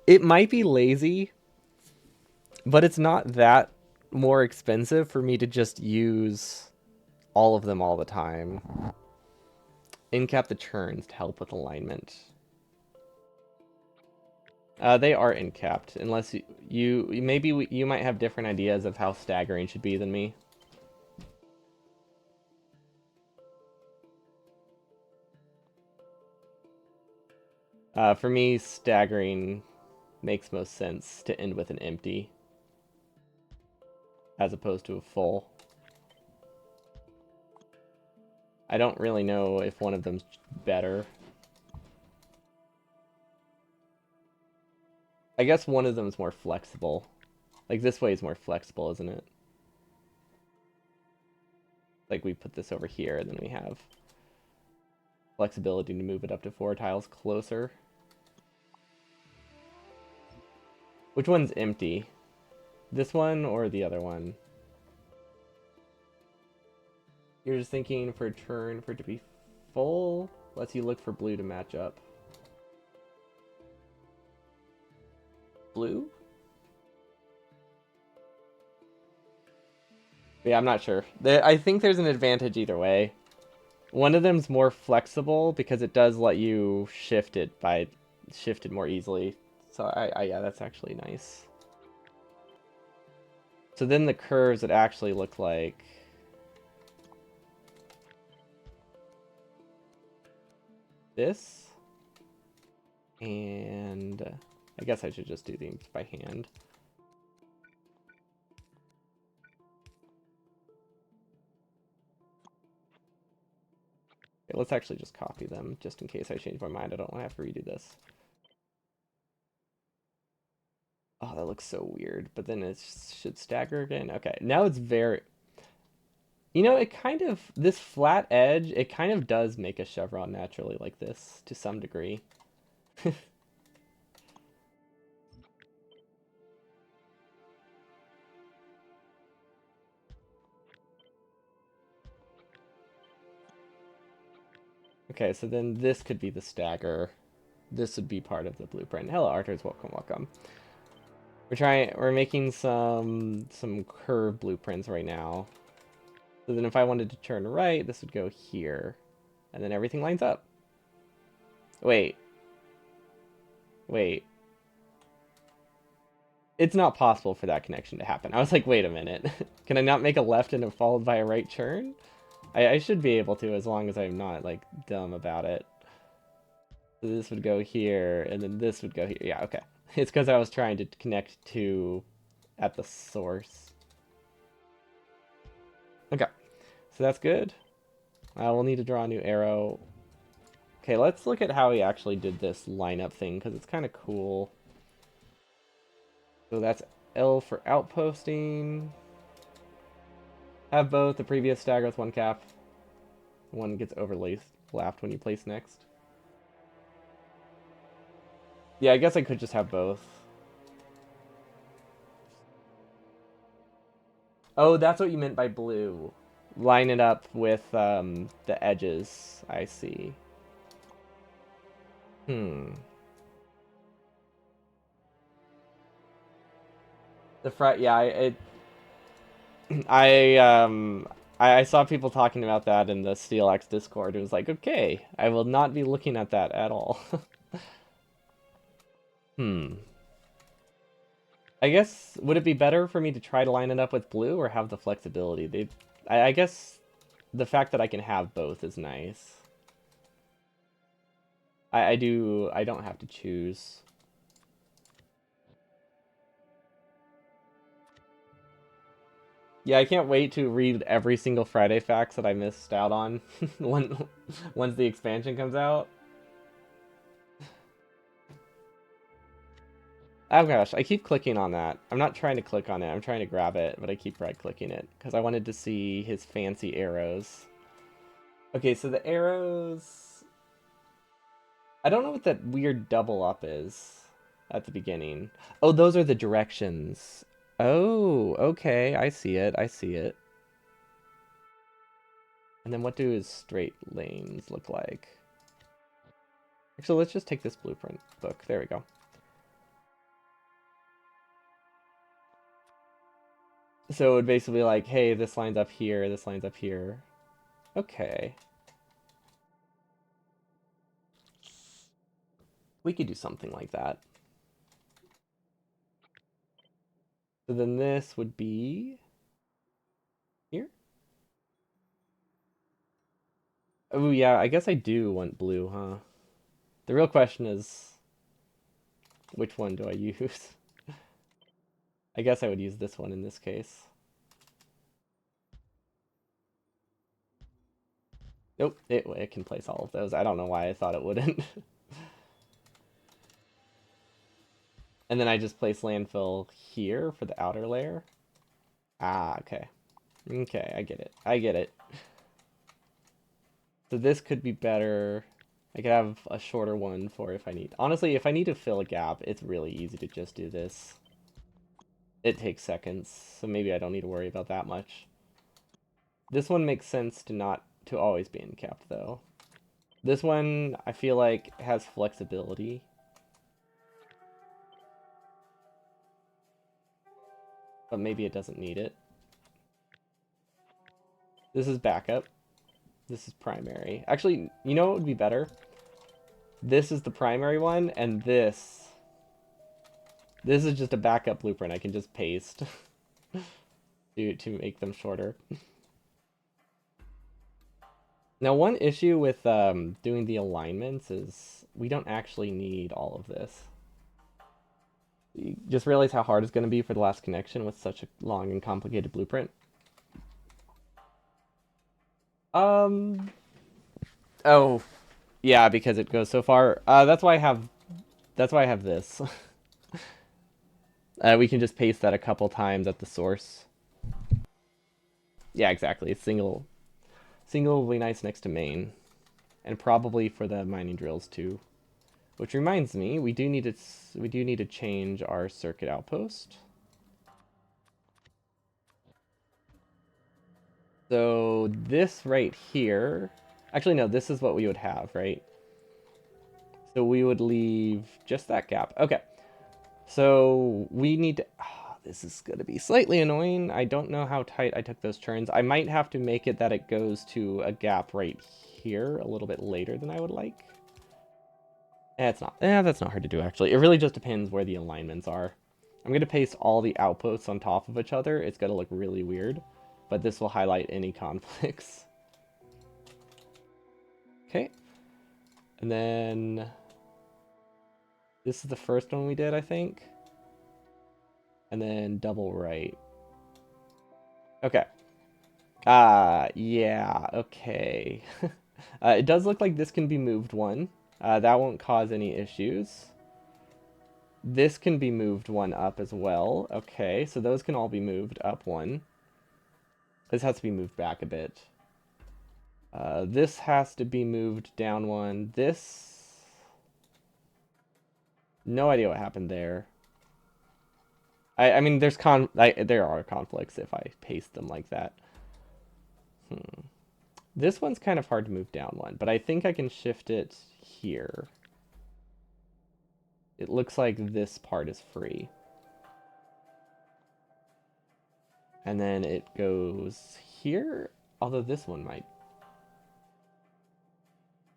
it might be lazy, but it's not that more expensive for me to just use all of them all the time. Incap the turns to help with alignment. They are incapped, unless you might have different ideas of how staggering should be than me. For me, staggering makes most sense to end with an empty, as opposed to a full. I don't really know if one of them's better. I guess one of them's more flexible. Like, this way is more flexible, isn't it? Like, we put this over here, and then we have flexibility to move it up to 4 tiles closer. Which one's empty? This one or the other one? You're just thinking for a turn for it to be full? Lets you look for blue to match up. Blue? Yeah, I'm not sure. I think there's an advantage either way. One of them's more flexible because it does let you shift it more easily. So yeah, that's actually nice. So then the curves would actually look like this. And I guess I should just do these by hand. Okay, let's actually just copy them, just in case I change my mind. I don't want to have to redo this. Oh, that looks so weird. But then it should stagger again. Okay, now it's very... You know, it kind of... This flat edge, it kind of does make a chevron naturally like this, to some degree. Okay, so then this could be the stagger. This would be part of the blueprint. Hello, Arthurs. Welcome, welcome. We're making some curved blueprints right now. So then if I wanted to turn right, this would go here. And then everything lines up. Wait. Wait. It's not possible for that connection to happen. I was like, wait a minute. Can I not make a left and a followed by a right turn? I should be able to as long as I'm not, like, dumb about it. So this would go here, and then this would go here. Yeah, okay. It's because I was trying to connect to at the source. Okay, so that's good. We'll need to draw a new arrow. Okay, let's look at how he actually did this lineup thing, because it's kind of cool. So that's L for outposting. Have both. The previous stagger with one cap. One gets overlapped when you place next. Yeah, I guess I could just have both. Oh, that's what you meant by blue. Line it up with the edges. I see. Hmm. The front, yeah, I I saw people talking about that in the SteelX Discord. It was like, okay, I will not be looking at that at all. Hmm. I guess would it be better for me to try to line it up with blue or have the flexibility? I guess the fact that I can have both is nice. I don't have to choose. Yeah, I can't wait to read every single Friday facts that I missed out on once the expansion comes out. Oh gosh, I keep clicking on that. I'm not trying to click on it, I'm trying to grab it, but I keep right-clicking it because I wanted to see his fancy arrows. Okay, so the arrows... I don't know what that weird double up is at the beginning. Oh, those are the directions. Oh, okay, I see it, I see it. And then what do his straight lanes look like? Actually, let's just take this blueprint book. There we go. So it would basically be like, hey, this line's up here, this line's up here. Okay. We could do something like that. So then this would be here. Oh yeah, I guess I do want blue, huh? The real question is, which one do I use? I guess I would use this one in this case. Nope, it can place all of those. I don't know why I thought it wouldn't. And then I just place landfill here for the outer layer. Ah, okay. Okay, I get it. I get it. So this could be better. I could have a shorter one for if I need. Honestly, if I need to fill a gap, it's really easy to just do this. It takes seconds, so maybe I don't need to worry about that much. This one makes sense to always be in cap though. This one I feel like has flexibility. But maybe it doesn't need it. This is backup. This is primary. Actually, you know what would be better? This is the primary one, and this is just a backup blueprint I can just paste to make them shorter. Now, one issue with doing the alignments is we don't actually need all of this. You just realize how hard it's going to be for the last connection with such a long and complicated blueprint. Oh, yeah, because it goes so far. That's why I have this. We can just paste that a couple times at the source. Yeah, exactly. Single will be nice next to main, and probably for the mining drills too. Which reminds me, we do need to change our circuit outpost. So this right here, actually no, this is what we would have, right? So we would leave just that gap. Okay. So we need to, this is going to be slightly annoying. I don't know how tight I took those turns. I might have to make it that it goes to a gap right here a little bit later than I would like. That's not hard to do actually. It really just depends where the alignments are. I'm going to paste all the outposts on top of each other. It's going to look really weird, but this will highlight any conflicts. Okay. And then this is the first one we did, I think. And then double right. Okay. Yeah, okay. It does look like this can be moved one. That won't cause any issues. This can be moved one up as well. Okay, so those can all be moved up one. This has to be moved back a bit. This has to be moved down one. This... No idea what happened there. I mean, there are conflicts if I paste them like that. This one's kind of hard to move down one, but I think I can shift it here. It looks like this part is free. And then it goes here, although this one might.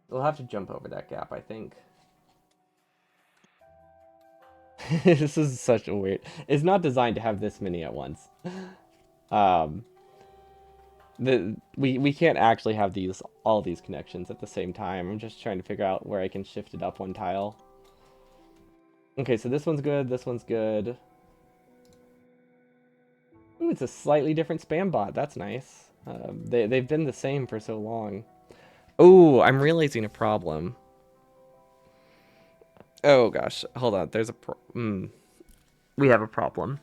We'll have to jump over that gap, I think. This is such a weird... It's not designed to have this many at once. Um, we can't actually have all these connections at the same time. I'm just trying to figure out where I can shift it up one tile. Okay, so this one's good, this one's good. Ooh, it's a slightly different spam bot. That's nice. They've been the same for so long. Oh, I'm realizing a problem. Oh gosh, hold on. There's a we have a problem.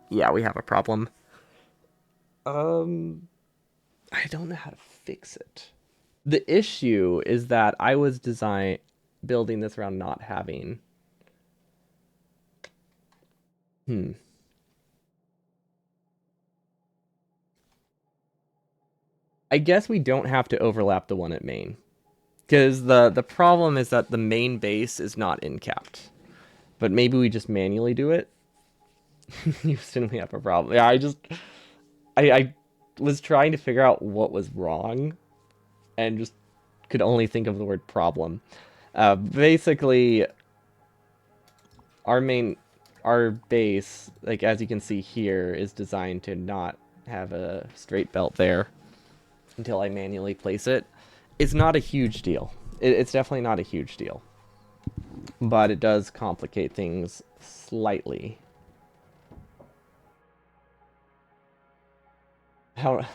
Yeah, we have a problem. I don't know how to fix it. The issue is that I was building this around not having. I guess we don't have to overlap the one at main. Because the problem is that the main base is not in-capped. But maybe we just manually do it. Houston, we have a problem. Yeah, I was trying to figure out what was wrong and just could only think of the word problem. Basically, our base, like as you can see here, is designed to not have a straight belt there until I manually place it. It's not a huge deal. It's definitely not a huge deal. But it does complicate things slightly. How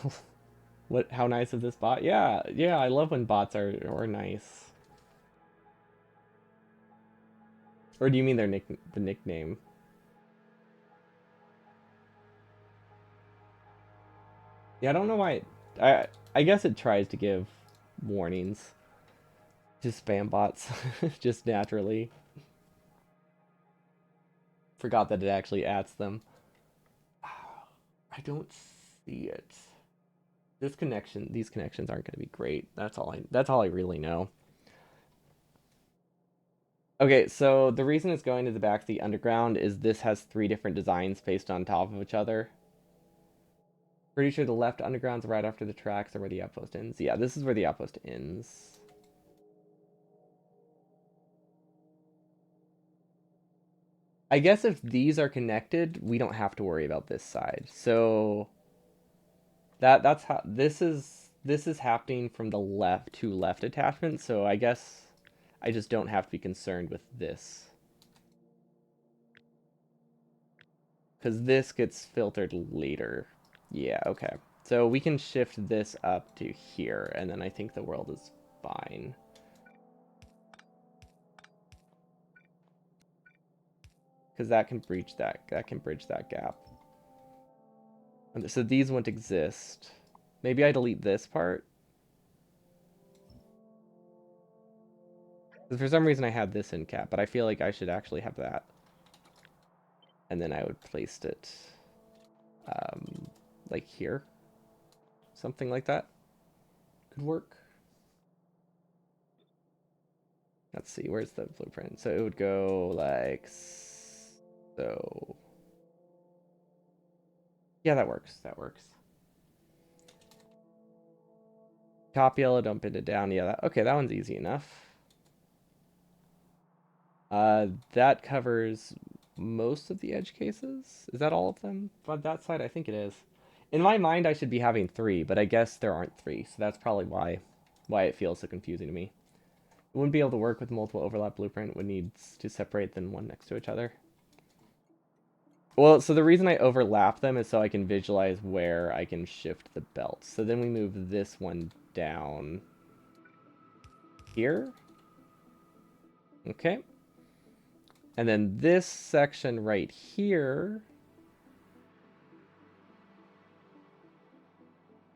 how nice is this bot? Yeah, I love when bots are nice. Or do you mean the nickname? Yeah, I don't know why I guess it tries to give warnings to spam bots just naturally. Forgot that it actually adds them. I don't see it. These connections aren't going to be great. That's all I really know. Okay, so the reason it's going to the back of the underground is this has 3 different designs pasted on top of each other. Pretty sure the left underground's right after the tracks or where the outpost ends. Yeah, this is where the outpost ends. I guess if these are connected, we don't have to worry about this side. So that's how this is happening from the two left attachments, so I guess I just don't have to be concerned with this. Because this gets filtered later. Yeah, okay. So we can shift this up to here, and then I think the world is fine. Because that can bridge that gap. And so these won't exist. Maybe I delete this part. For some reason I had this in cap, but I feel like I should actually have that. And then I would place it like here. Something like that could work. Let's see, where's the blueprint? So it would go like so. Yeah, that works. That works. Top yellow, don't bend it down. Yeah, okay, that one's easy enough. That covers most of the edge cases. Is that all of them? On that side, I think it is. In my mind, I should be having 3, but I guess there aren't 3, so that's probably why it feels so confusing to me. It wouldn't be able to work with multiple overlap blueprint. It would need to separate them one next to each other. Well, so the reason I overlap them is so I can visualize where I can shift the belt. So then we move this one down here. Okay. And then this section right here.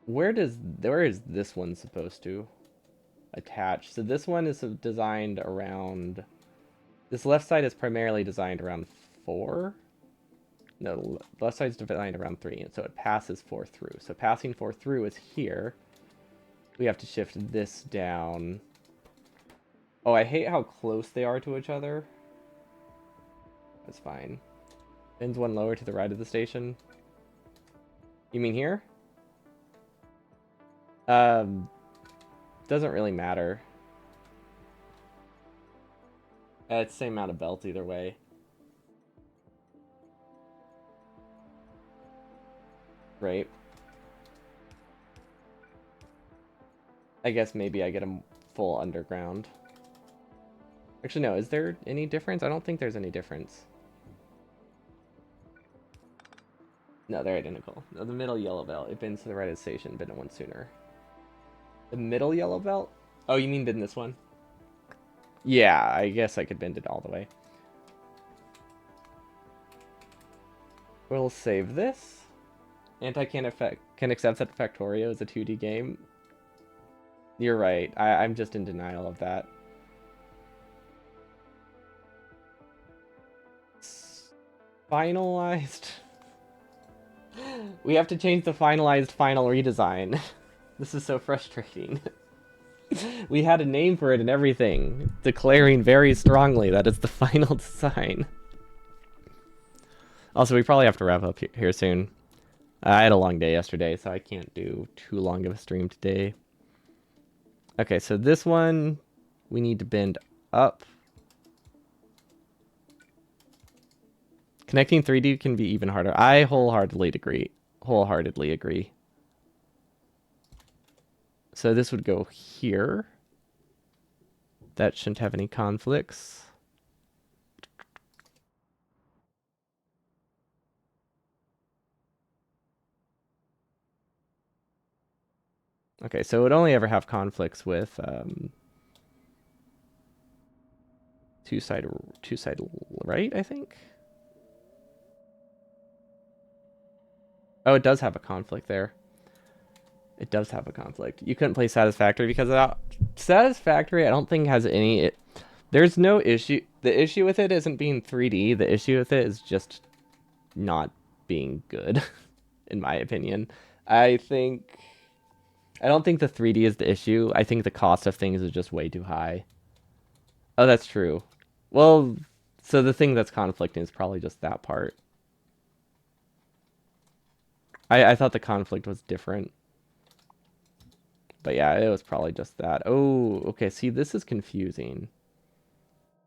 Where is this one supposed to attach? So this one is designed around, this left side is primarily designed around 4. No, the left side's designed around 3, and so it passes 4 through. So passing 4 through is here. We have to shift this down. Oh, I hate how close they are to each other. That's fine. Bins one lower to the right of the station. You mean here? Doesn't really matter. It's the same amount of belt either way. Right. I guess maybe I get a full underground. Actually, no. Is there any difference? I don't think there's any difference. No, they're identical. No, the middle yellow belt. It bends to the right of the station, been one sooner. The middle yellow belt? Oh, you mean bend this one? Yeah, I guess I could bend it all the way. We'll save this. Anti can accept that Factorio is a 2D game. You're right. I'm just in denial of that. Finalized. We have to change the finalized final redesign. This is so frustrating. We had a name for it and everything, declaring very strongly that it's the final design. Also, we probably have to wrap up here soon. I had a long day yesterday, so I can't do too long of a stream today. Okay, so this one, we need to bend up. Connecting 3D can be even harder. I wholeheartedly agree. So this would go here. That shouldn't have any conflicts. Okay, so it would only ever have conflicts with two-side right, I think. Oh, it does have a conflict there. It does have a conflict. You couldn't play Satisfactory because of that. Satisfactory, I don't think has any. There's no issue. The issue with it isn't being 3D. The issue with it is just not being good, in my opinion. I don't think the 3D is the issue. I think the cost of things is just way too high. Oh, that's true. Well, so the thing that's conflicting is probably just that part. I thought the conflict was different. But yeah, it was probably just that. Oh, okay. See, this is confusing.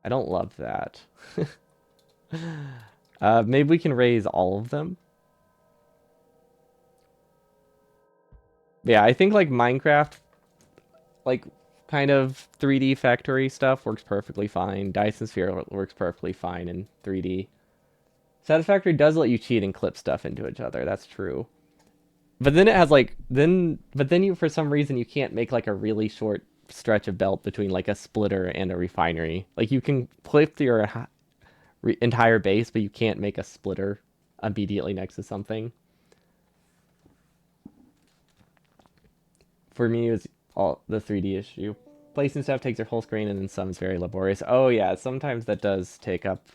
I don't love that. Maybe we can raise all of them. Yeah, I think like Minecraft, like kind of 3D factory stuff works perfectly fine. Dyson Sphere works perfectly fine in 3D. Satisfactory does let you cheat and clip stuff into each other. That's true. But then it has like but then you for some reason you can't make like a really short stretch of belt between like a splitter and a refinery. Like you can clip your entire base, but you can't make a splitter immediately next to something. For me, it was all the 3D issue. Placing stuff takes your whole screen, and then some is very laborious. Oh yeah, sometimes that does take up.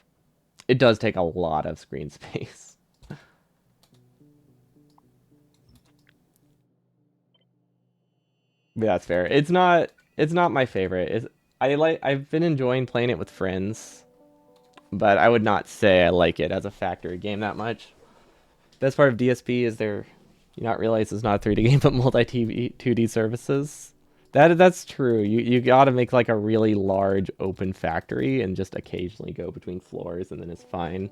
It does take a lot of screen space. Yeah, that's fair. It's not. It's not my favorite. I've been enjoying playing it with friends, but I would not say I like it as a factory game that much. Best part of DSP is you not realize it's not a 3D game but multi 2D services. That's true. You got to make like a really large open factory and just occasionally go between floors and then it's fine.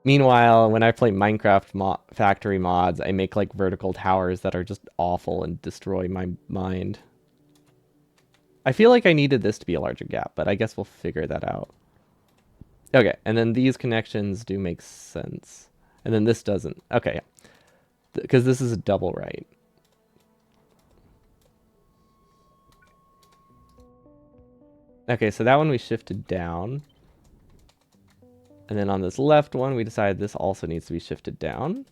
Meanwhile, when I play Minecraft factory mods, I make like vertical towers that are just awful and destroy my mind. I feel like I needed this to be a larger gap, but I guess we'll figure that out. Okay, and then these connections do make sense. And then this doesn't. Okay, because this is a double right. Okay, so that one we shifted down. And then on this left one, we decided this also needs to be shifted down.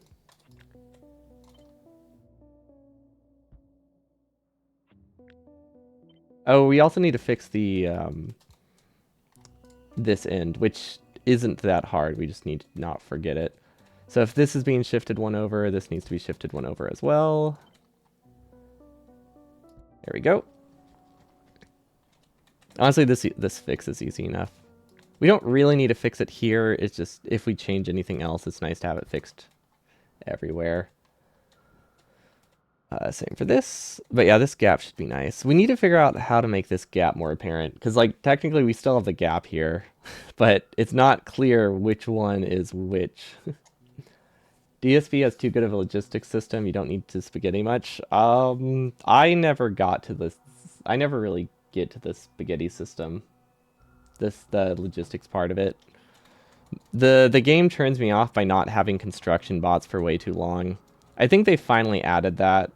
Oh, we also need to fix the this end, which isn't that hard. We just need to not forget it. So if this is being shifted one over, this needs to be shifted one over as well. There we go. Honestly, this fix is easy enough. We don't really need to fix it here. It's just if we change anything else, it's nice to have it fixed everywhere. Same for this. But yeah, this gap should be nice. We need to figure out how to make this gap more apparent. Because, like, technically we still have the gap here. But it's not clear which one is which. DSP has too good of a logistics system. You don't need to spaghetti much. I never got to this. I never really get to the spaghetti system. The logistics part of it. The game turns me off by not having construction bots for way too long. I think they finally added that,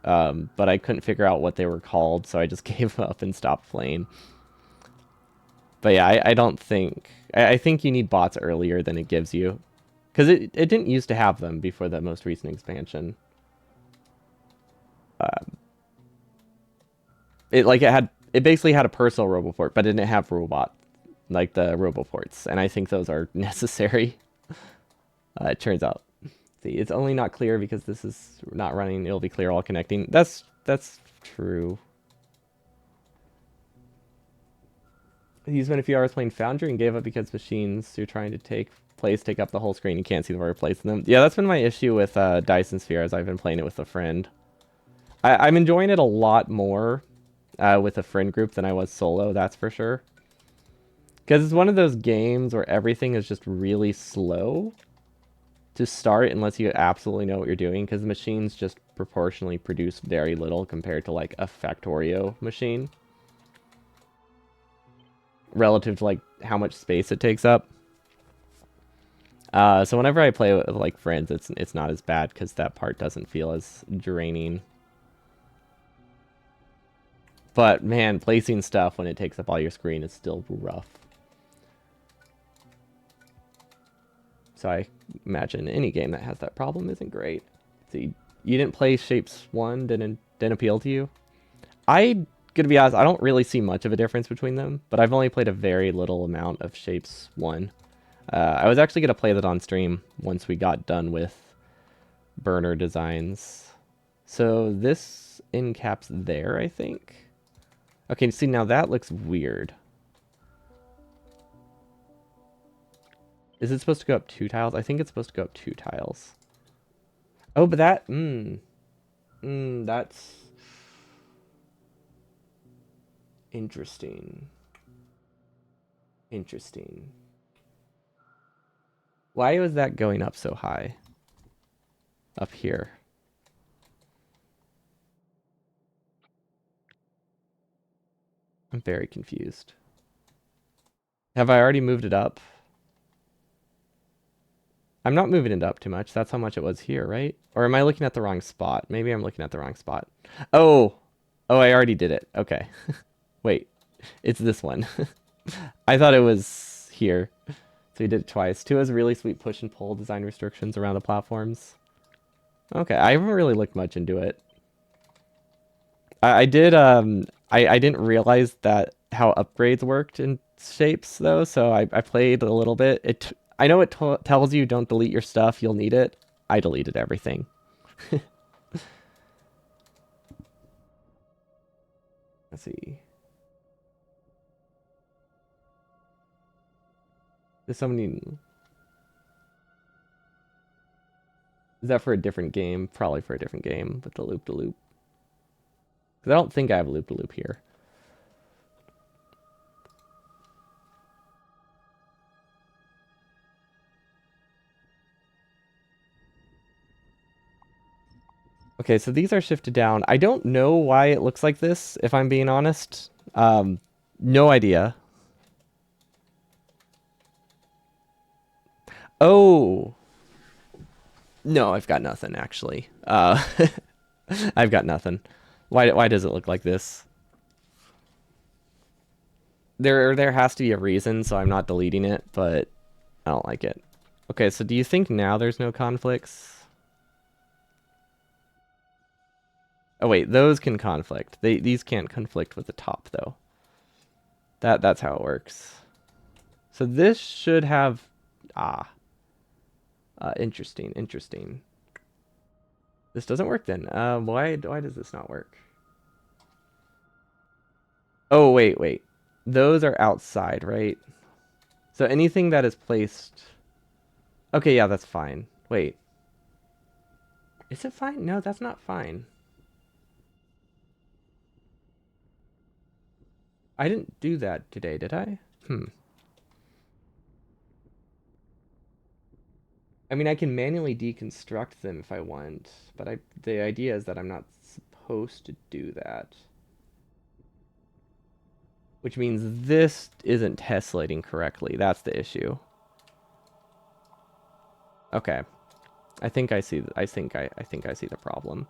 but I couldn't figure out what they were called, so I just gave up and stopped playing. But yeah, I don't think... I think you need bots earlier than it gives you. Because it didn't used to have them before the most recent expansion. It basically had a personal Roboport, but it didn't have robot, like the Roboports. And I think those are necessary. It turns out. See, it's only not clear because this is not running. It'll be clear all connecting. That's true. He spent a few hours playing Foundry and gave up because machines you're trying to take up the whole screen. You can't see the word place in them. Yeah, that's been my issue with Dyson Sphere as I've been playing it with a friend. I'm enjoying it a lot more with a friend group than I was solo, that's for sure. Because it's one of those games where everything is just really slow to start unless you absolutely know what you're doing, because the machines just proportionally produce very little compared to like a Factorio machine relative to like how much space it takes up. So whenever I play with like friends, it's not as bad because that part doesn't feel as draining. But man, placing stuff when it takes up all your screen is still rough. So I imagine any game that has that problem isn't great. So you didn't play Shapes 1, didn't appeal to you? I gonna be honest, I don't really see much of a difference between them, but I've only played a very little amount of Shapes 1. I was actually gonna play that on stream once we got done with burner designs. So this end cap's there, I think. Okay, see, now that looks weird. Is it supposed to go up 2 tiles? I think it's supposed to go up 2 tiles. Oh, but that... that's... interesting. Interesting. Why was that going up so high? Up here. I'm very confused. Have I already moved it up? I'm not moving it up too much. That's how much it was here, right? Or am I looking at the wrong spot? Maybe I'm looking at the wrong spot. Oh! Oh, I already did it. Okay. Wait. It's this one. I thought it was here. So we did it twice. 2 has really sweet push and pull design restrictions around the platforms. Okay, I haven't really looked much into it. I did, I didn't realize that how upgrades worked in Shapes, though, so I played a little bit. I know it tells you don't delete your stuff, you'll need it. I deleted everything. Let's see. There's so many... Is that for a different game? Probably for a different game with the loop-to-loop. Because I don't think I have a loop-to-loop here. Okay, so these are shifted down. I don't know why it looks like this, if I'm being honest. No idea. Oh, no, I've got nothing actually. I've got nothing. Why does it look like this? There has to be a reason, so I'm not deleting it, but I don't like it. Okay, so do you think now there's no conflicts? Oh wait, those can conflict. These can't conflict with the top though. That's how it works. So this should have interesting, interesting. This doesn't work then. Why does this not work? Oh wait. Those are outside, right? So anything that is placed. Okay, yeah, that's fine. Wait. Is it fine? No, that's not fine. I didn't do that today, did I? I mean, I can manually deconstruct them if I want, but the idea is that I'm not supposed to do that. Which means this isn't tessellating correctly. That's the issue. Okay. I think I see I think I see the problem.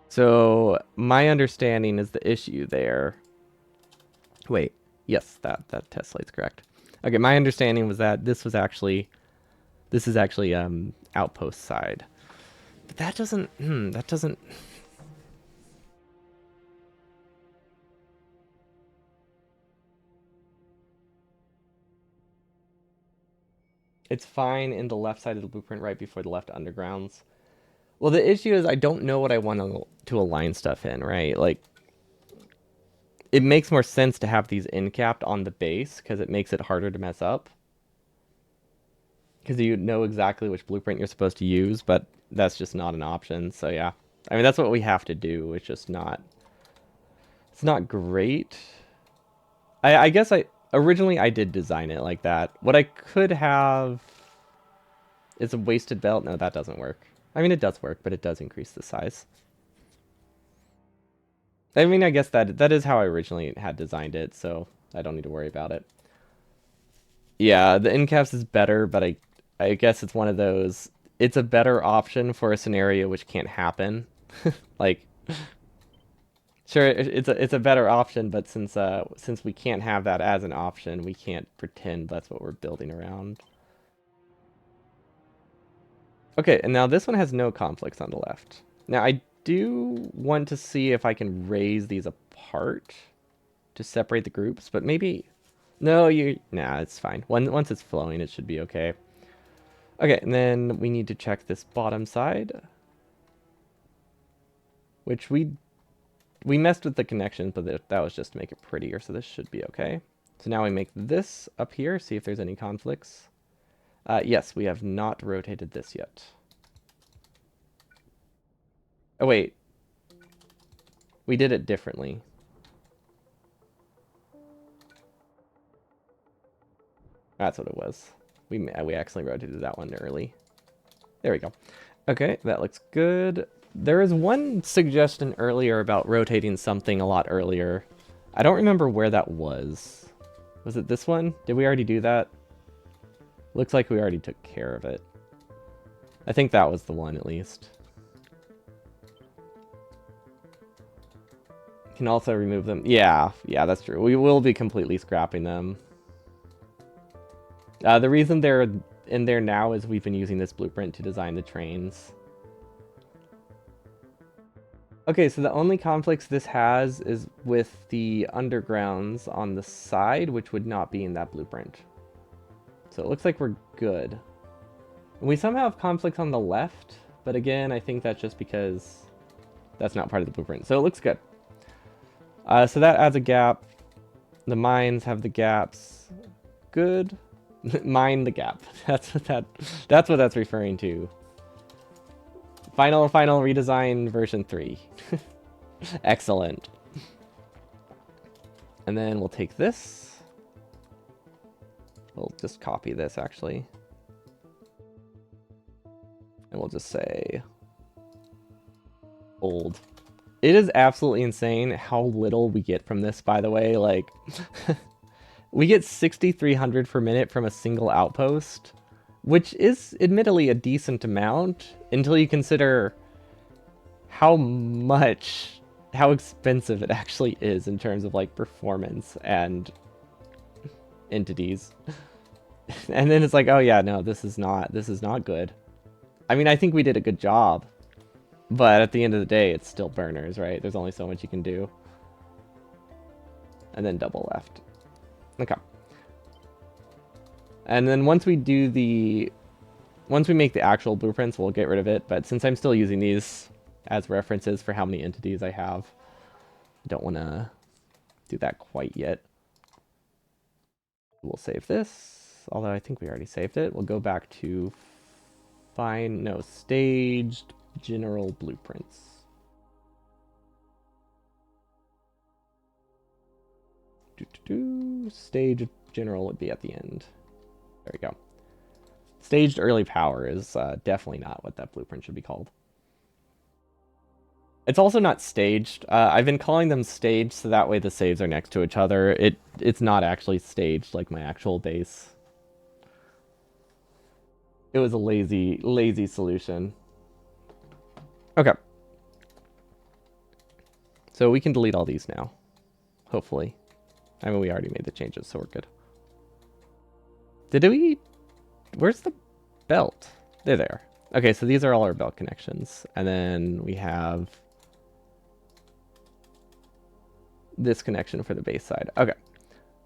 So, my understanding is the issue there. Wait. Yes, that tessellate's correct. Okay, my understanding was that this is actually outpost side. But that doesn't it's fine in the left side of the blueprint right before the left undergrounds. Well, the issue is I don't know what I want to align stuff in, right? Like, it makes more sense to have these end capped on the base because it makes it harder to mess up. Because you know exactly which blueprint you're supposed to use, but that's just not an option. So yeah, I mean that's what we have to do. It's just not. It's not great. I guess I originally I did design it like that. What I could have is a wasted belt. No, that doesn't work. I mean it does work, but it does increase the size. I mean I guess that is how I originally had designed it, so I don't need to worry about it. Yeah, the end caps is better, but I guess it's one of those. It's a better option for a scenario which can't happen. Like, sure, it's a better option, but since we can't have that as an option, we can't pretend that's what we're building around. Okay, and now this one has no conflicts on the left. Now I do want to see if I can raise these apart to separate the groups, but maybe no, nah, it's fine. Once it's flowing, it should be okay. Okay, and then we need to check this bottom side, which we messed with the connections, but that was just to make it prettier, so this should be okay. So now we make this up here, see if there's any conflicts. Yes, we have not rotated this yet. Oh, wait. We did it differently. That's what it was. We accidentally rotated that one early. There we go. Okay, that looks good. There was one suggestion earlier about rotating something a lot earlier. I don't remember where that was. Was it this one? Did we already do that? Looks like we already took care of it. I think that was the one at least. Can also remove them. Yeah, that's true. We will be completely scrapping them. The reason they're in there now is we've been using this blueprint to design the trains. Okay, so the only conflicts this has is with the undergrounds on the side, which would not be in that blueprint. So it looks like we're good. And we somehow have conflicts on the left, but again, I think that's just because that's not part of the blueprint. So it looks good. So that adds a gap. The mines have the gaps. Good. Mine the gap. That's what that's referring to. Final redesign version 3. Excellent. And then we'll take this. We'll just copy this actually. And we'll just say old. It is absolutely insane how little we get from this, by the way. Like, we get 6,300 per minute from a single outpost, which is admittedly a decent amount until you consider how expensive it actually is in terms of like performance and entities. And then it's like, oh yeah, no, this is not good. I mean, I think we did a good job, but at the end of the day, it's still burners, right? There's only so much you can do. And then double left. Okay. And then once we make the actual blueprints, we'll get rid of it. But since I'm still using these as references for how many entities I have, I don't want to do that quite yet. We'll save this, although I think we already saved it. We'll go back to staged general blueprints. Staged general would be at the end. There we go. Staged early power is definitely not what that blueprint should be called. It's also not staged. I've been calling them staged so that way the saves are next to each other. It's not actually staged like my actual base. It was a lazy solution. Okay. So we can delete all these now. Hopefully. I mean, we already made the changes, so we're good. Where's the belt? There they are. Okay, so these are all our belt connections. And then we have this connection for the base side. Okay.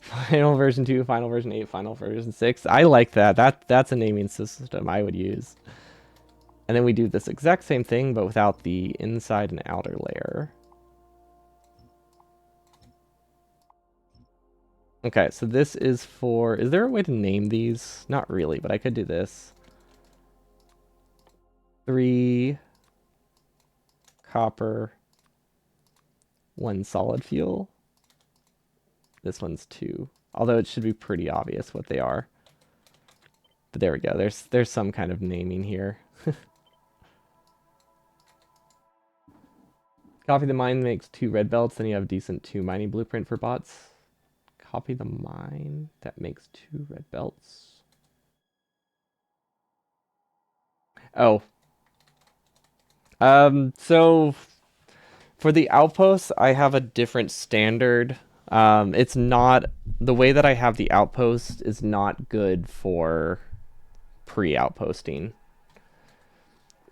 Final version 2, final version 8, final version 6. I like that. That's a naming system I would use. And then we do this exact same thing, but without the inside and outer layer. Okay, so this is for... Is there a way to name these? Not really, but I could do this. 3 copper, 1 solid fuel. This one's 2. Although it should be pretty obvious what they are. But there we go. There's some kind of naming here. Copy the mine makes 2 red belts, then you have a decent 2 mining blueprint for bots. Copy the mine that makes 2 red belts. Oh. So for the outposts, I have a different standard. It's not, the way that I have the outpost is not good for pre-outposting.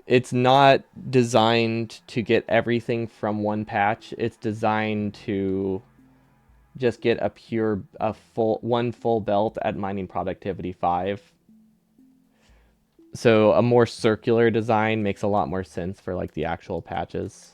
It's not designed to get everything from one patch. It's designed to just get one full belt at mining productivity 5. So a more circular design makes a lot more sense for like the actual patches.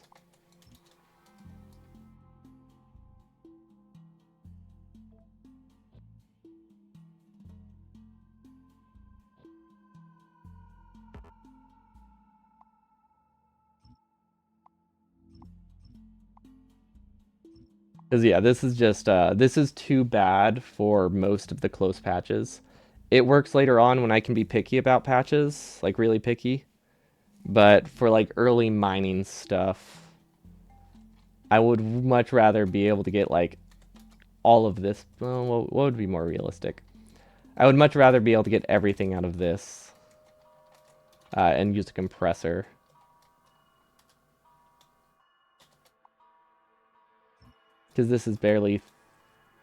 Because yeah, this is just this is too bad for most of the close patches. It works later on when I can be picky about patches, like really picky. But for like early mining stuff, I would much rather be able to get like all of this. Well, what would be more realistic? I would much rather be able to get everything out of this and use a compressor. Because this is barely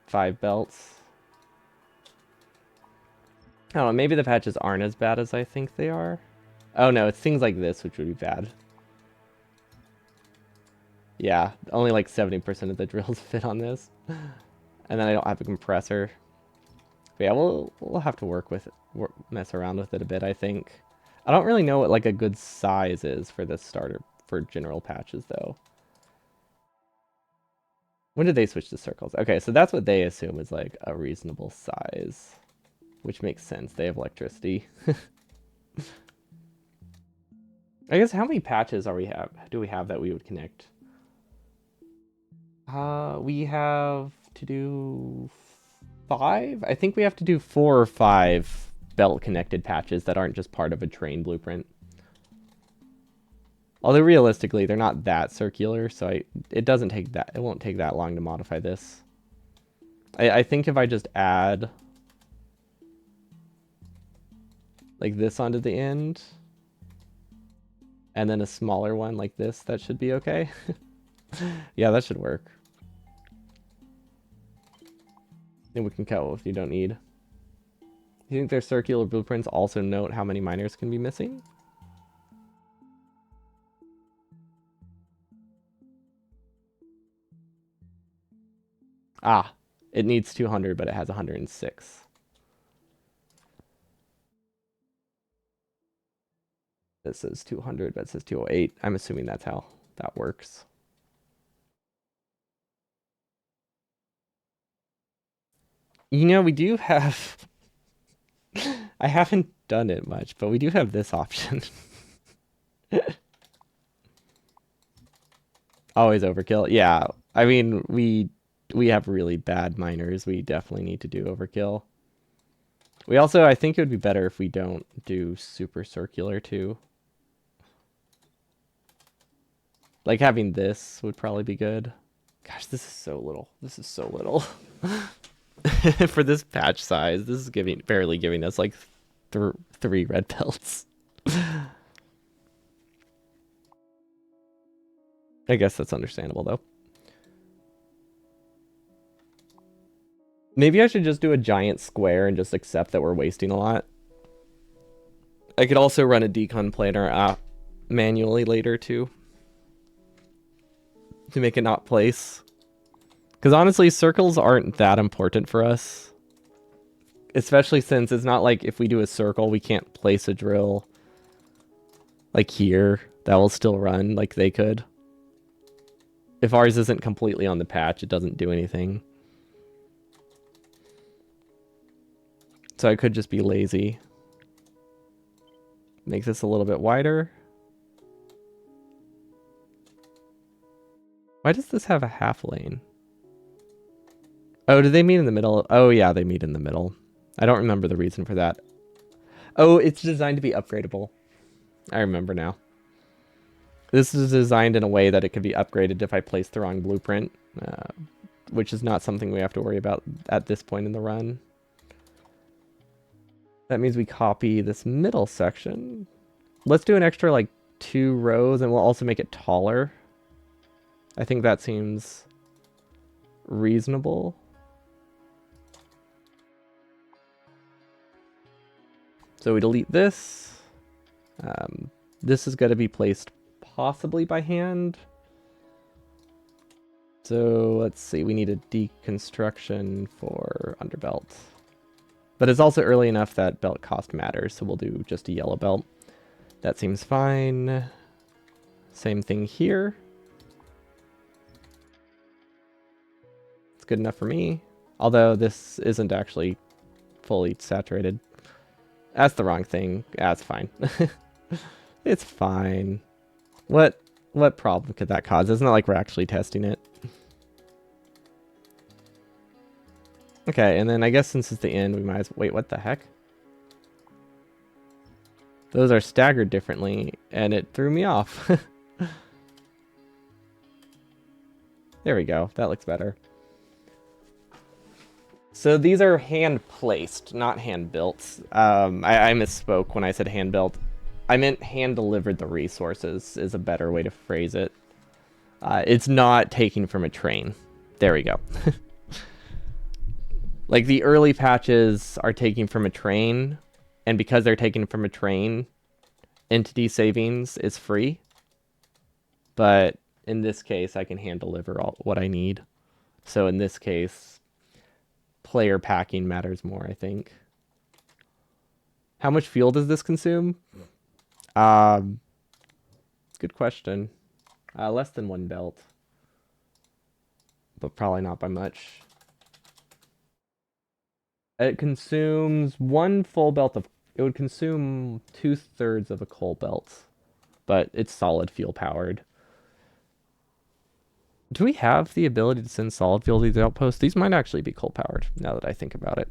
5 belts. I don't know, maybe the patches aren't as bad as I think they are. Oh no, it's things like this which would be bad. Yeah, only like 70% of the drills fit on this. And then I don't have a compressor. But yeah, we'll have to mess around with it a bit, I think. I don't really know what like a good size is for this starter for general patches though. When did they switch to circles? Okay, so that's what they assume is like a reasonable size, which makes sense. They have electricity. I guess how many patches do we have that we would connect? We have to do 5? I think we have to do 4 or 5 belt connected patches that aren't just part of a train blueprint. Although realistically, they're not that circular, so it won't take that long to modify this. I think if I just add like this onto the end, and then a smaller one like this, that should be okay. Yeah, that should work. And we can cut what you don't need. You think their circular blueprints also note how many miners can be missing? Ah, it needs 200, but it has 106. It says 200, but it says 208. I'm assuming that's how that works. You know, we do have... I haven't done it much, but we do have this option. Always overkill. Yeah, I mean, we have really bad miners. We definitely need to do overkill. We also, I think it would be better if we don't do super circular too. Like having this would probably be good. Gosh, this is so little. This is so little. For this patch size, this is barely giving us like 3 red belts. I guess that's understandable though. Maybe I should just do a giant square and just accept that we're wasting a lot. I could also run a decon planer manually later too, to make it not place. Because honestly, circles aren't that important for us. Especially since it's not like if we do a circle, we can't place a drill like here. That will still run like they could. If ours isn't completely on the patch, it doesn't do anything. So I could just be lazy. Make this a little bit wider. Why does this have a half lane? Oh, do they meet in the middle? Oh yeah, they meet in the middle. I don't remember the reason for that. Oh, it's designed to be upgradable. I remember now. This is designed in a way that it could be upgraded if I place the wrong blueprint, which is not something we have to worry about at this point in the run. That means we copy this middle section. Let's do an extra like 2 rows, and we'll also make it taller. I think that seems reasonable. So we delete this. This is going to be placed possibly by hand. So let's see, we need a deconstruction for underbelt. But it's also early enough that belt cost matters, so we'll do just a yellow belt. That seems fine. Same thing here. It's good enough for me. Although this isn't actually fully saturated. That's the wrong thing. That's fine. It's fine. What problem could that cause? It's not like we're actually testing it. Okay, and then I guess since it's the end, we might as well... Wait, what the heck? Those are staggered differently, and it threw me off. There we go. That looks better. So these are hand-placed, not hand-built. I misspoke when I said hand-built. I meant hand-delivered the resources is a better way to phrase it. It's not taking from a train. There we go. Like the early patches are taking from a train, and because they're taken from a train, entity savings is free. But in this case, I can hand deliver what I need. So in this case, player packing matters more, I think. How much fuel does this consume? Good question. Less than 1 belt. But probably not by much. It consumes 1 full belt of... It would consume 2/3 of a coal belt. But it's solid fuel powered. Do we have the ability to send solid fuel to these outposts? These might actually be coal powered now that I think about it.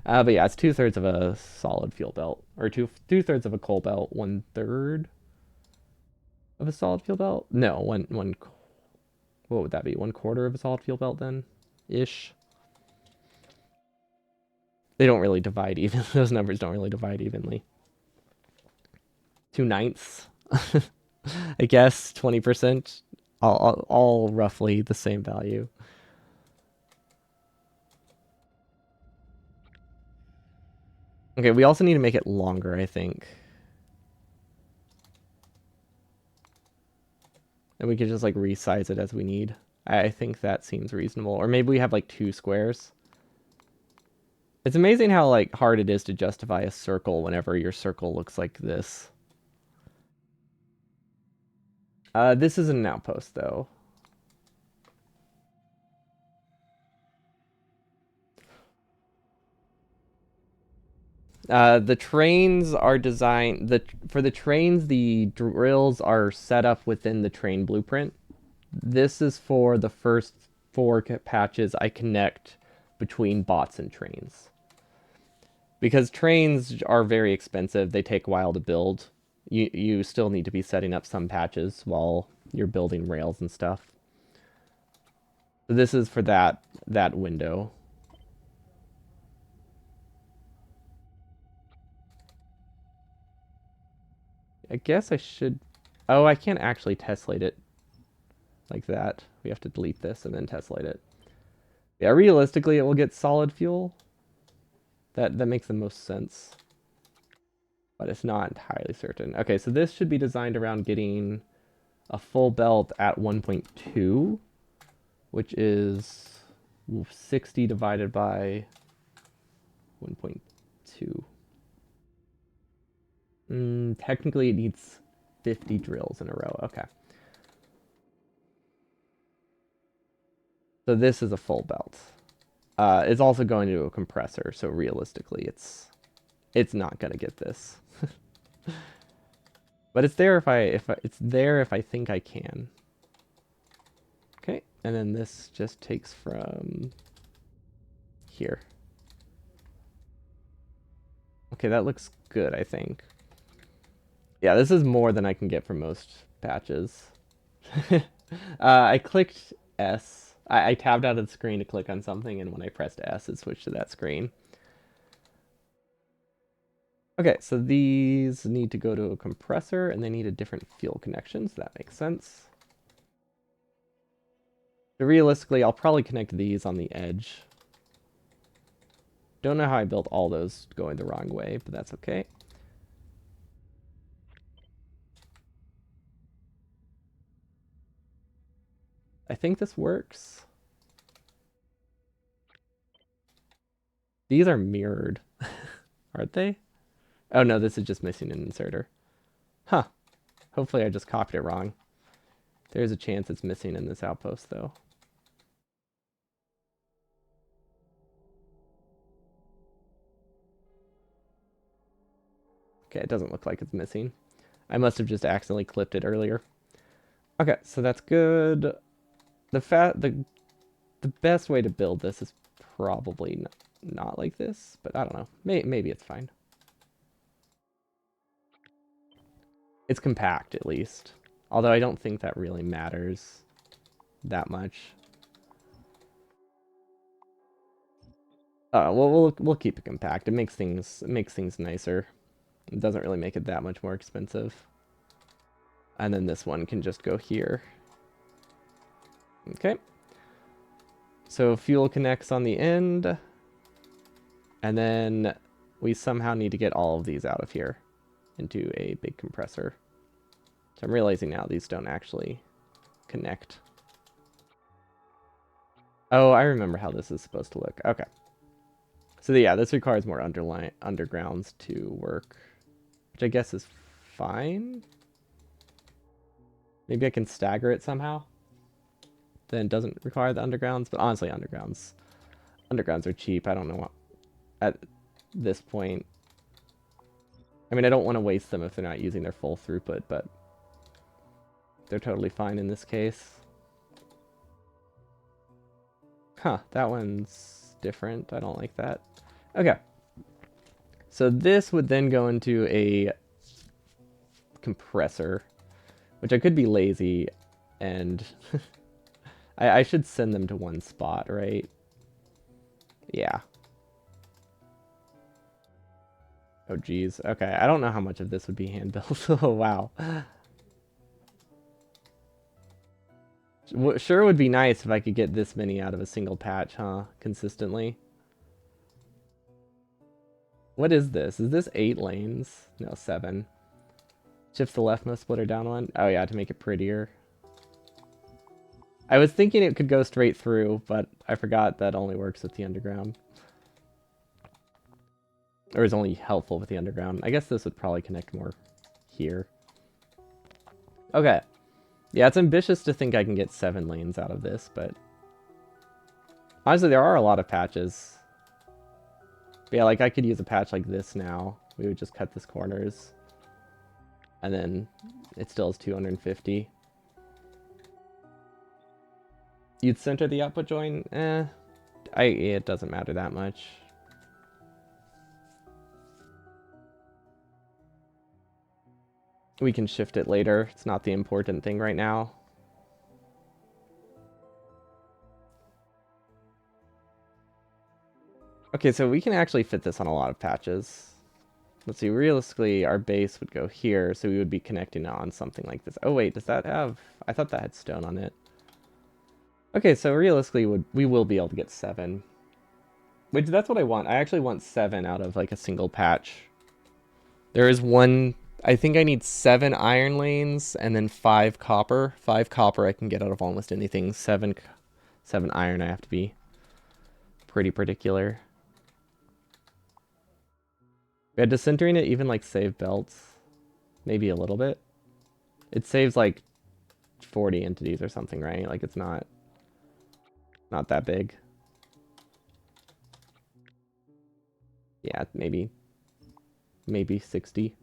But yeah, it's 2/3 of a solid fuel belt, or two-thirds of a coal belt, 1/3 of a solid fuel belt. No, one. What would that be? 1/4 of a solid fuel belt then, ish. They don't really divide even. Those numbers don't really divide evenly. 2/9. I guess 20%. All roughly the same value. Okay, we also need to make it longer, I think. And we could just like resize it as we need. I think that seems reasonable. Or maybe we have like 2 squares. It's amazing how like hard it is to justify a circle whenever your circle looks like this. This is an outpost though. The trains are designed for the trains. The drills are set up within the train blueprint. This is for the first 4 patches I connect between bots and trains. Because trains are very expensive, they take a while to build. You still need to be setting up some patches while you're building rails and stuff. So this is for that window. I guess I should. Oh, I can't actually tessellate it like that. We have to delete this and then tessellate it. Yeah, realistically, it will get solid fuel. That makes the most sense. But it's not entirely certain. Okay, so this should be designed around getting a full belt at 1.2, which is 60 divided by 1.2. Technically, it needs 50 drills in a row. Okay. So this is a full belt. It's also going to a compressor, so realistically, it's not gonna get this. But it's there if I think I can. Okay, and then this just takes from here. Okay, that looks good, I think. Yeah, this is more than I can get from most patches. I clicked S. I tabbed out of the screen to click on something, and when I pressed S, it switched to that screen. Okay, so these need to go to a compressor, and they need a different fuel connection, so that makes sense. So realistically, I'll probably connect these on the edge. Don't know how I built all those going the wrong way, but that's okay. I think this works. These are mirrored, aren't they? Oh no, this is just missing an inserter. Huh. Hopefully I just copied it wrong. There's a chance it's missing in this outpost, though. Okay, it doesn't look like it's missing. I must have just accidentally clipped it earlier. Okay, so that's good. The best way to build this is probably not like this, but I don't know. Maybe it's fine. It's compact, at least. Although I don't think that really matters that much. We'll keep it compact. It makes things nicer. It doesn't really make it that much more expensive. And then this one can just go here. Okay. So fuel connects on the end. And then we somehow need to get all of these out of here into a big compressor. So I'm realizing now these don't actually connect. Oh, I remember how this is supposed to look. Okay. So yeah, this requires more undergrounds to work, which I guess is fine. Maybe I can stagger it somehow. Then it doesn't require the undergrounds, but honestly, undergrounds are cheap. I don't know what at this point. I mean, I don't want to waste them if they're not using their full throughput, but they're totally fine in this case. Huh, that one's different. I don't like that. Okay. So this would then go into a compressor, which I could be lazy and I should send them to one spot, right? Yeah. Oh, geez. Okay, I don't know how much of this would be hand-built. Oh, wow. Sure would be nice if I could get this many out of a single patch, huh? Consistently. What is this? Is this 8 lanes? No, 7. Shifts the leftmost splitter down one. Oh, yeah, to make it prettier. I was thinking it could go straight through, but I forgot that only works with the underground. Or is only helpful with the underground. I guess this would probably connect more here. Okay. Yeah, it's ambitious to think I can get 7 lanes out of this, but honestly, there are a lot of patches. But yeah, like I could use a patch like this now. We would just cut this corners. And then it still is 250. You'd center the output join? It doesn't matter that much. We can shift it later. It's not the important thing right now. Okay, so we can actually fit this on a lot of patches. Let's see, realistically, our base would go here, so we would be connecting on something like this. Oh, wait, does that have... I thought that had stone on it. Okay, so realistically, we will be able to get 7. Which, that's what I want. I actually want 7 out of, like, a single patch. There is one... I think I need 7 iron lanes, and then 5 copper. 5 copper I can get out of almost anything. 7 iron I have to be pretty particular. Yeah, decentering it even, like, save belts. Maybe a little bit. It saves, like, 40 entities or something, right? Like, it's not that big. Yeah, maybe 60.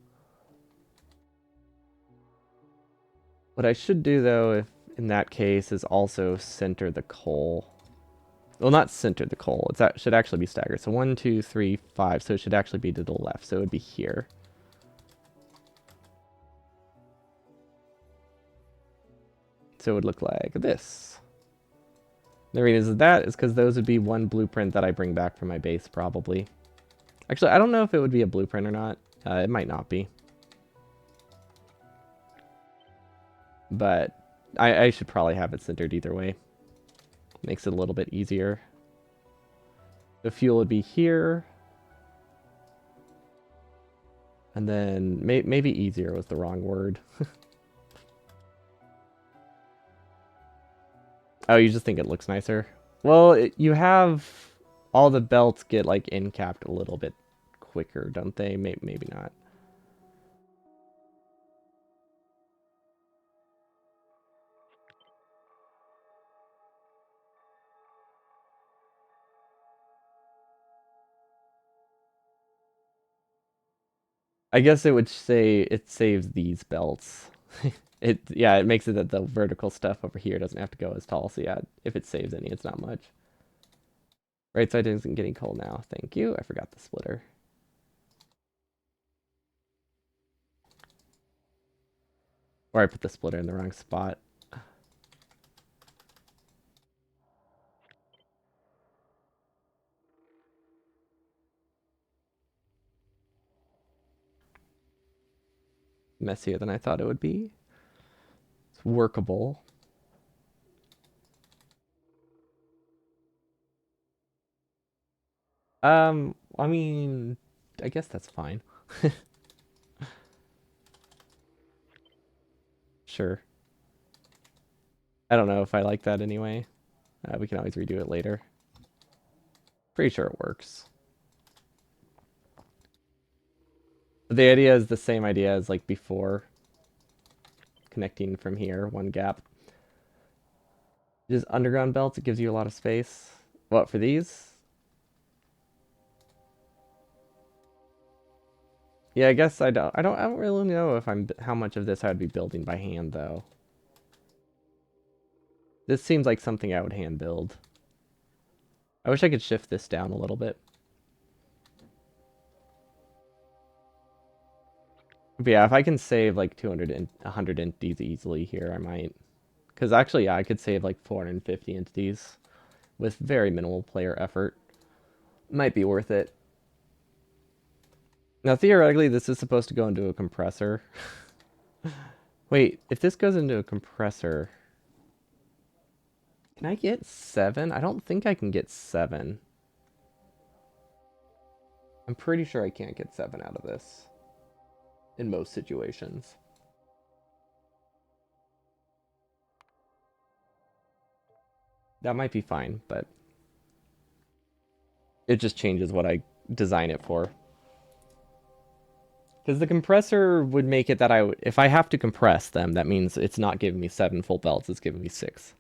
What I should do, though, if in that case, is also center the coal. Well, not center the coal. It should actually be staggered. So 1, 2, 3, 5. So it should actually be to the left. So it would be here. So it would look like this. The reason that is because those would be one blueprint that I bring back from my base, probably. Actually, I don't know if it would be a blueprint or not. It might not be. But I should probably have it centered either way. Makes it a little bit easier. The fuel would be here. And then maybe easier was the wrong word. Oh, you just think it looks nicer? Well, you have all the belts get like end capped a little bit quicker, don't they? Maybe not. I guess it would say it saves these belts. It makes it that the vertical stuff over here doesn't have to go as tall. So yeah, if it saves any, it's not much. Right side isn't getting cold now. Thank you. I forgot the splitter. Or I put the splitter in the wrong spot. Messier than I thought it would be. It's workable. I mean, I guess that's fine. Sure. I don't know if I like that anyway. We can always redo it later. Pretty sure it works. But the idea is the same idea as like before. Connecting from here, one gap. Just underground belts, it gives you a lot of space. What, for these? Yeah, I guess I don't really know if how much of this I'd be building by hand though. This seems like something I would hand build. I wish I could shift this down a little bit. But yeah, if I can save like 200 and 100 entities easily here, I might. Because actually, yeah, I could save like 450 entities with very minimal player effort. Might be worth it. Now, theoretically, this is supposed to go into a compressor. Wait, if this goes into a compressor, can I get 7? I don't think I can get 7. I'm pretty sure I can't get 7 out of this in most situations. That might be fine, but it just changes what I design it for. Because the compressor would make it that if I have to compress them, that means it's not giving me 7 full belts, it's giving me 6.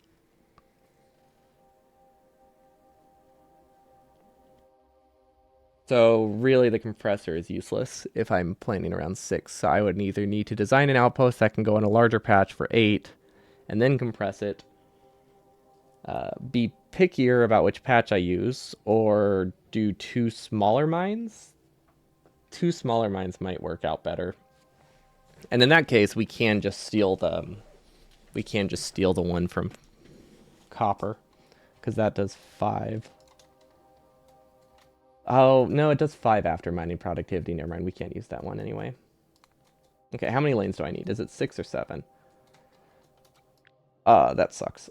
So really the compressor is useless if I'm planning around 6. So I would either need to design an outpost that can go in a larger patch for 8 and then compress it, be pickier about which patch I use, or do 2 smaller mines. 2 smaller mines might work out better. And in that case, we can just steal the one from copper, because that does 5. Oh, no, it does 5 after mining productivity. Never mind, we can't use that one anyway. Okay, how many lanes do I need? Is it 6 or 7? That sucks.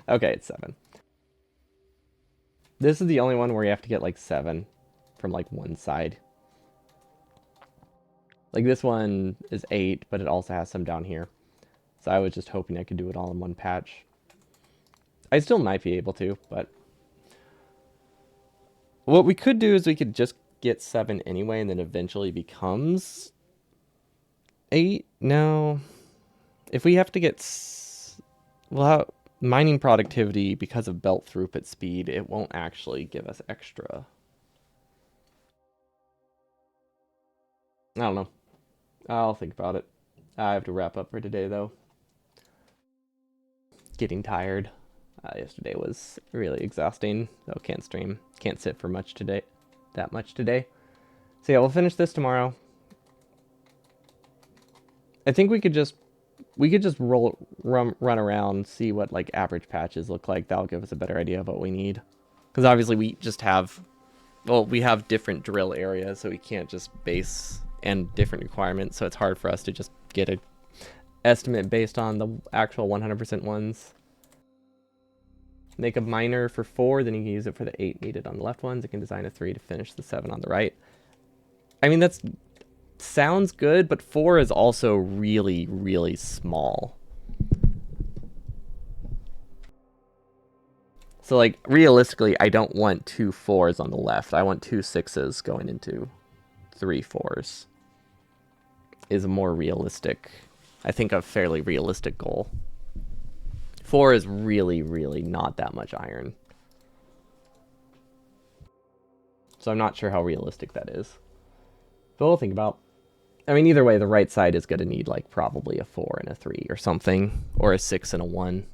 Okay, it's 7. This is the only one where you have to get like 7 from like one side. Like this one is 8, but it also has some down here. So I was just hoping I could do it all in one patch. I still might be able to, but what we could do is we could just get 7 anyway, and then eventually becomes 8. No, if we have to get, well, mining productivity because of belt throughput speed, it won't actually give us extra. I don't know. I'll think about it. I have to wrap up for today, though. Getting tired. Yesterday was really exhausting. Oh, can't stream. Can't sit for much today. That much today. So yeah, we'll finish this tomorrow. I think we could just run around, see what like average patches look like. That'll give us a better idea of what we need. Because obviously we just have, well, we have different drill areas, so we can't just base and different requirements. So it's hard for us to just get a estimate based on the actual 100% ones. Make a miner for 4, then you can use it for the 8 needed on the left ones. It can design a 3 to finish the 7 on the right. I mean, that's sounds good, but 4 is also really, really small. So, like, realistically, I don't want 2 4s on the left. I want 2 6s going into 3 4s. Is a more realistic, I think, a fairly realistic goal. 4 is really, really not that much iron. So I'm not sure how realistic that is. But we'll think about. I mean, either way, the right side is going to need, like, probably a 4 and a 3 or something. Or a 6 and a 1.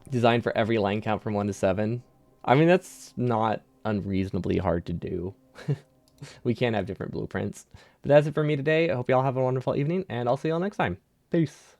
Designed for every line count from 1 to 7. I mean, that's not unreasonably hard to do. We can have different blueprints. But that's it for me today. I hope y'all have a wonderful evening, and I'll see y'all next time. Peace.